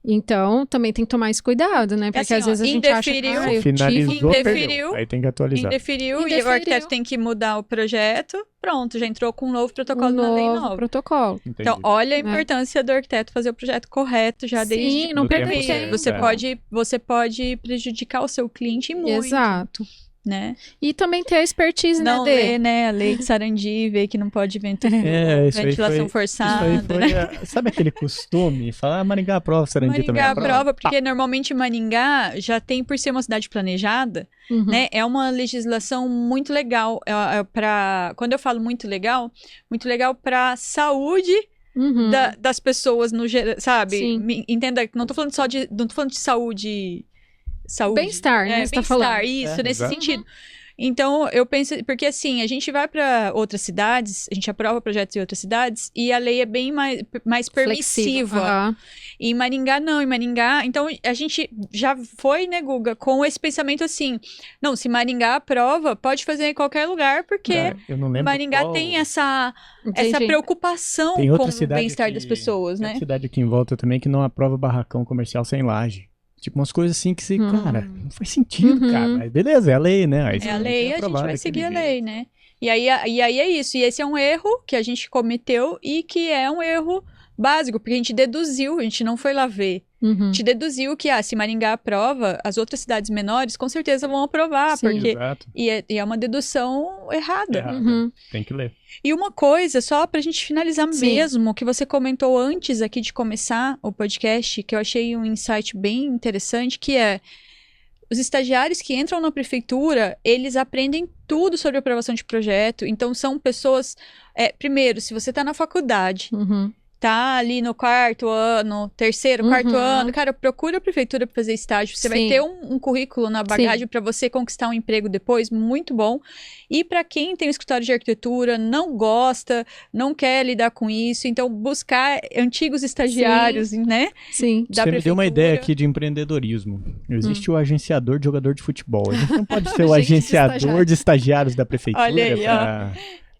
Então, também tem que tomar esse cuidado, né? Porque assim, às vezes a gente acha que indeferiu, eu Finalizou, tive... indeferiu, perdeu. Aí tem que atualizar. Indeferiu, e o Indeferiu. arquiteto tem que mudar o projeto, pronto, já entrou com um novo protocolo um na lei novo nova. protocolo. Entendi. Então, olha a Né? importância do arquiteto fazer o projeto correto já desde Sim, não No tempo perder certo, tempo. você pode prejudicar o seu cliente muito, Exato. né? E também ter a expertise, Não né, Dê? ler, né, a lei de Sarandi, ver que não pode Isso aí ventilação foi... forçada. Isso aí foi, sabe aquele costume? Falar Maringá aprova, Sarandi também Maringá aprova. aprova, porque normalmente Maringá já tem, por ser uma cidade planejada, Uhum. né? É uma legislação muito legal. Quando eu falo muito legal para saúde Uhum. das pessoas no geral, sabe? Sim. Entenda, não tô falando não tô falando de saúde. Bem-estar, né? Você tá bem-estar, falando. isso, É, nesse exato. sentido. Então, eu penso, porque assim, a gente vai para outras cidades, a gente aprova projetos em outras cidades e a lei é bem mais permissiva. E em Maringá, não. Em Maringá, então a gente já foi, né, Guga, com esse pensamento assim, não, se Maringá aprova, pode fazer em qualquer lugar, porque Eu não lembro Maringá tem essa preocupação com o bem-estar das pessoas, né? Tem cidade aqui em volta também que não aprova barracão comercial sem laje. Tipo, umas coisas assim que você, cara, não faz sentido, cara. Mas beleza, é a lei, né? Aí é a lei, a gente vai seguir a lei, né? E aí é isso. E esse é um erro que a gente cometeu e que é um erro básico, porque a gente deduziu, a gente não foi lá ver. A gente deduziu que, se Maringá aprova, as outras cidades menores com certeza vão aprovar, Sim. porque... Exato. E é uma dedução errada. Tem que ler. E uma coisa, só pra gente finalizar Sim. mesmo, que você comentou antes aqui de começar o podcast, que eu achei um insight bem interessante, que é os estagiários que entram na prefeitura, eles aprendem tudo sobre aprovação de projeto. Então, são pessoas... primeiro, se você tá na faculdade... Tá ali no quarto ano, terceiro, quarto ano, cara, procura a prefeitura para fazer estágio. Você vai ter um currículo na bagagem para você conquistar um emprego depois, muito bom. E para quem tem um escritório de arquitetura, não gosta, não quer lidar com isso, então buscar antigos estagiários, né? Sim. Você me deu uma ideia aqui de empreendedorismo. Existe o agenciador de jogador de futebol. A gente não pode ser o agenciador de estagiários da prefeitura. Olha aí,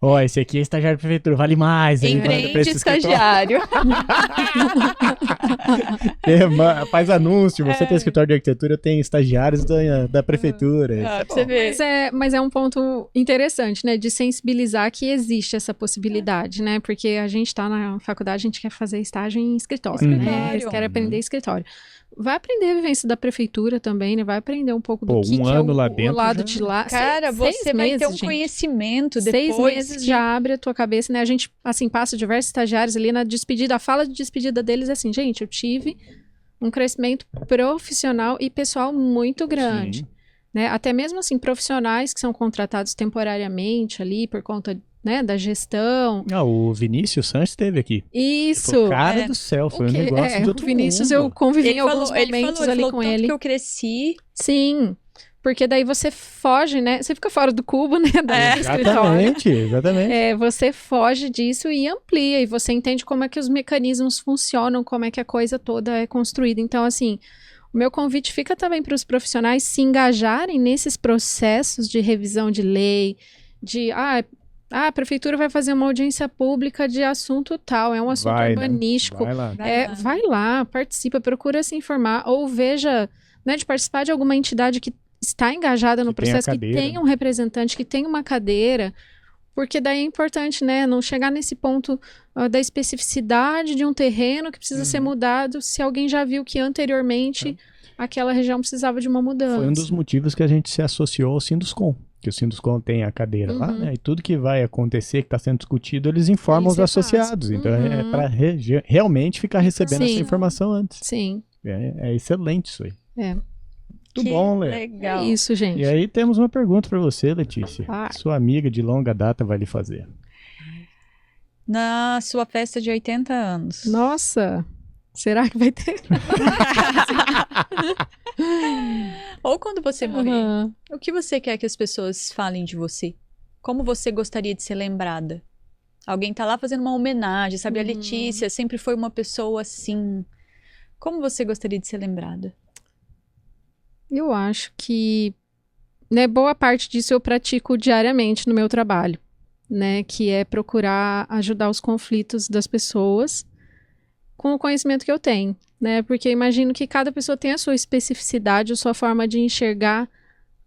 ó, esse aqui é estagiário da prefeitura, vale mais. Empreende estagiário. Faz anúncio, você tem escritório de arquitetura, tem estagiários da prefeitura. Pra você ver. Mas é um ponto interessante, né, de sensibilizar que existe essa possibilidade, né, porque a gente tá na faculdade, a gente quer fazer estágio em escritório, né, eles querem aprender escritório. Vai aprender a vivência da prefeitura também, né? Vai aprender um pouco do que ano é lá o dentro lado já... de lá. Cara, você vai ter um conhecimento depois. 6 meses já abre a tua cabeça, né? A gente, assim, passa diversos estagiários ali na despedida. A fala de despedida deles é assim, gente, eu tive um crescimento profissional e pessoal muito grande. Né? Até mesmo, assim, profissionais que são contratados temporariamente ali por conta... né, da gestão. O Vinícius Sanches esteve aqui. Isso. Cara do céu, foi um negócio de outro O Vinícius, mundo. eu convivi em alguns momentos ali com ele. Que eu cresci. Sim, porque daí você foge, né? Você fica fora do cubo, né? Exatamente. Você foge disso e amplia, e você entende como é que os mecanismos funcionam, como é que a coisa toda é construída. Então, assim, o meu convite fica também para os profissionais se engajarem nesses processos de revisão de lei, de... a prefeitura vai fazer uma audiência pública de assunto tal, é um assunto urbanístico. Né? Vai lá, participa, procura se informar, ou veja, né, de participar de alguma entidade que está engajada no processo, que tem um representante, que tem uma cadeira, porque daí é importante, né, não chegar nesse ponto da especificidade de um terreno que precisa ser mudado, se alguém já viu que anteriormente aquela região precisava de uma mudança. Foi um dos motivos que a gente se associou ao Sinduscom. Que o Sinduscom tem a cadeira lá, né? E tudo que vai acontecer, que está sendo discutido, eles informam os associados. Então, é para realmente ficar recebendo essa informação antes. Sim. É excelente isso aí. Muito bom, Lê. Legal. É isso, gente. E aí temos uma pergunta para você, Letícia. Sua amiga de longa data vai lhe fazer. Na sua festa de 80 anos. Nossa! Será que vai ter? Ou quando você morrer. O que você quer que as pessoas falem de você? Como você gostaria de ser lembrada? Alguém tá lá fazendo uma homenagem, sabe? A Letícia sempre foi uma pessoa assim. Como você gostaria de ser lembrada? Eu acho que, né, boa parte disso eu pratico diariamente no meu trabalho, né? Que é procurar ajudar os conflitos das pessoas com o conhecimento que eu tenho, né? Porque eu imagino que cada pessoa tem a sua especificidade, a sua forma de enxergar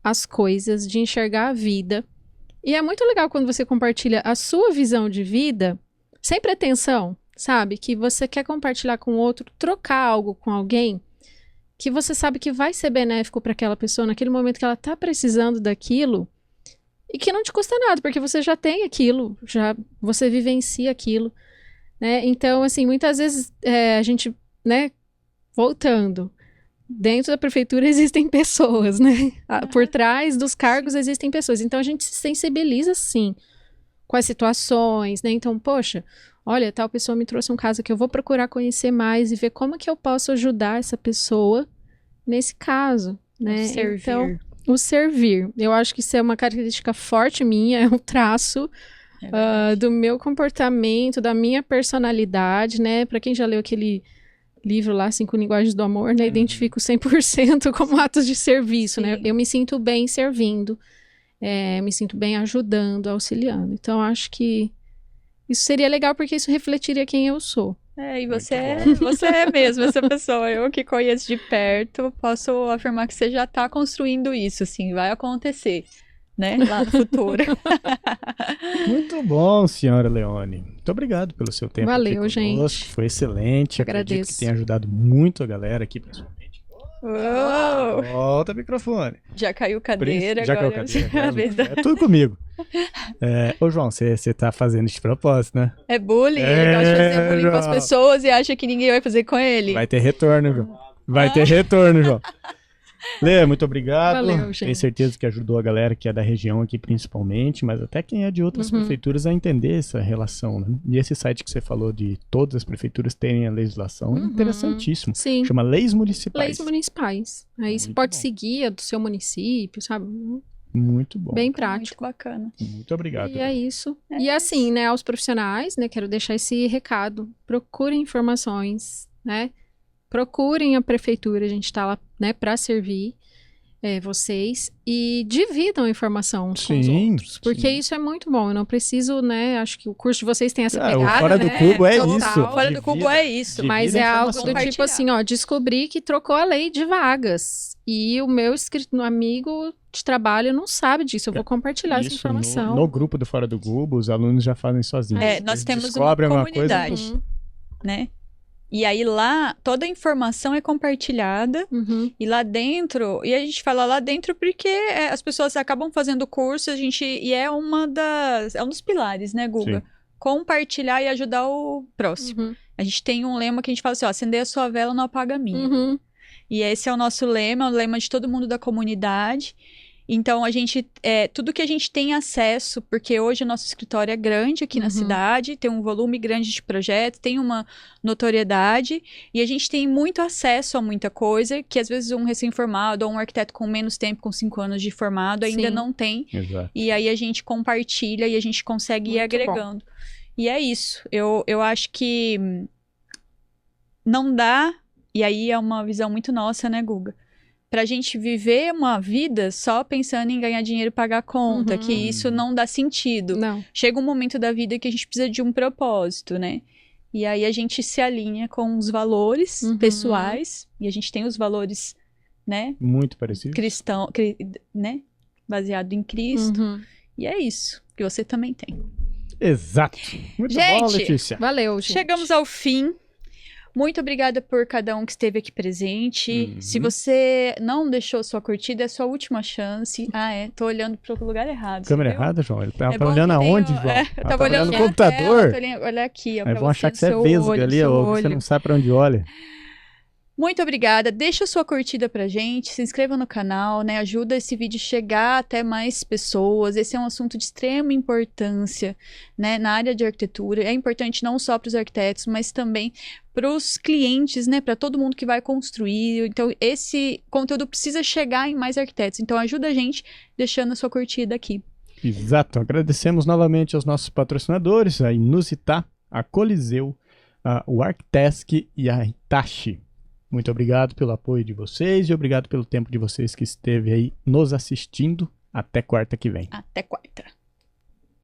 as coisas, de enxergar a vida. E é muito legal quando você compartilha a sua visão de vida, sem pretensão, sabe? Que você quer compartilhar com o outro, trocar algo com alguém, que você sabe que vai ser benéfico para aquela pessoa naquele momento que ela está precisando daquilo, e que não te custa nada, porque você já tem aquilo, você vivencia aquilo. Né? Então, assim, muitas vezes a gente, né, voltando, dentro da prefeitura existem pessoas, né? Por trás dos cargos existem pessoas. Então, a gente se sensibiliza, sim, com as situações, né? Então, poxa, olha, tal pessoa me trouxe um caso que eu vou procurar conhecer mais e ver como que eu posso ajudar essa pessoa nesse caso, né? Servir. Então, o servir. Eu acho que isso é uma característica forte minha, é um traço do meu comportamento, da minha personalidade, né? Para quem já leu aquele livro lá, 5 Linguagens do Amor, né? Identifico 100% como atos de serviço, né? Eu me sinto bem servindo, me sinto bem ajudando, auxiliando. Então, acho que isso seria legal porque isso refletiria quem eu sou. E você é mesmo essa pessoa. Eu que conheço de perto, posso afirmar que você já está construindo isso, assim, vai acontecer, né, lá no futuro. Muito bom, senhora Leone. Muito obrigado pelo seu tempo. Valeu, aqui conosco. gente. Foi excelente. Agradeço. Acredito que tenha ajudado muito a galera aqui, principalmente. Uou! Volta o microfone. Já caiu cadeira, Já agora caiu cadeira. É tudo comigo. Ô, João, você tá fazendo isso de propósito, né? É bullying, ele gosta de fazer bullying com as João. pessoas e acha que ninguém vai fazer com ele. Vai ter retorno, João. Vai ter retorno, João. Lê, muito obrigado. Valeu, gente. Tenho certeza que ajudou a galera que é da região aqui principalmente, mas até quem é de outras prefeituras a entender essa relação, né? E esse site que você falou de todas as prefeituras terem a legislação é interessantíssimo. Sim. Chama Leis Municipais. Leis municipais. Aí você Muito pode bom. seguir a do seu município, sabe? Muito bom. Bem Muito prático. bacana. Muito obrigado. E é isso. E assim, né, aos profissionais, né, quero deixar esse recado. Procurem informações, né? Procurem a prefeitura, a gente está lá, né, para servir vocês e dividam a informação com os outros, porque isso é muito bom. Eu não preciso, né, acho que o curso de vocês tem essa pegada, o Fora do né? Cubo é Total. isso. Fora do cubo é isso. Mas Divida é a algo informação. do tipo assim, ó, descobri que trocou a lei de vagas e o meu amigo de trabalho não sabe disso, eu vou compartilhar essa Isso, informação. no grupo do Fora do Cubo, os alunos já fazem sozinhos. Nós Eles temos uma descobrem comunidade, coisa, né? E aí lá, toda a informação é compartilhada. E lá dentro, e a gente fala lá dentro porque as pessoas acabam fazendo curso, e é um dos pilares, né, Guga? Sim. Compartilhar e ajudar o próximo. A gente tem um lema que a gente fala assim, ó, acender a sua vela, não apaga a minha. E esse é o nosso lema, é o lema de todo mundo da comunidade. Então, a gente, tudo que a gente tem acesso, porque hoje o nosso escritório é grande aqui na cidade, tem um volume grande de projetos, tem uma notoriedade, e a gente tem muito acesso a muita coisa, que às vezes um recém-formado ou um arquiteto com menos tempo, com 5 anos de formado, ainda não tem. Exato. E aí a gente compartilha e a gente consegue ir agregando. E é isso. Eu acho que não dá, e aí é uma visão muito nossa, né, Guga? Pra gente viver uma vida só pensando em ganhar dinheiro e pagar a conta, que isso não dá sentido. Não. Chega um momento da vida que a gente precisa de um propósito, né? E aí a gente se alinha com os valores pessoais, e a gente tem os valores, né? Muito parecido. Cristão, né? Baseado em Cristo. E é isso, que você também tem. Exato. Muito Gente, bom, Letícia. Valeu, gente. Chegamos ao fim. Muito obrigada por cada um que esteve aqui presente. Se você não deixou sua curtida, é sua última chance. Tô olhando para o lugar errado. Câmera viu? errada, João? Ele tava bom olhando que aonde, tenho- João? eu tava olhando no aqui na computador. tela, olha aqui, ó. Aí pra vão achar que você é seu vesga olho, ali, seu ou que você olho. não sabe pra onde olha. Muito obrigada. Deixa sua curtida pra gente, se inscreva no canal, né? Ajuda esse vídeo a chegar até mais pessoas. Esse é um assunto de extrema importância, né? Na área de arquitetura. É importante não só para os arquitetos, mas também para os clientes, né? Para todo mundo que vai construir. Então, esse conteúdo precisa chegar em mais arquitetos. Então, ajuda a gente deixando a sua curtida aqui. Exato. Agradecemos novamente aos nossos patrocinadores, a Inusitar, a Coliseu, o Arctask e a Hitachi. Muito obrigado pelo apoio de vocês e obrigado pelo tempo de vocês que esteve aí nos assistindo. Até quarta que vem. Até quarta.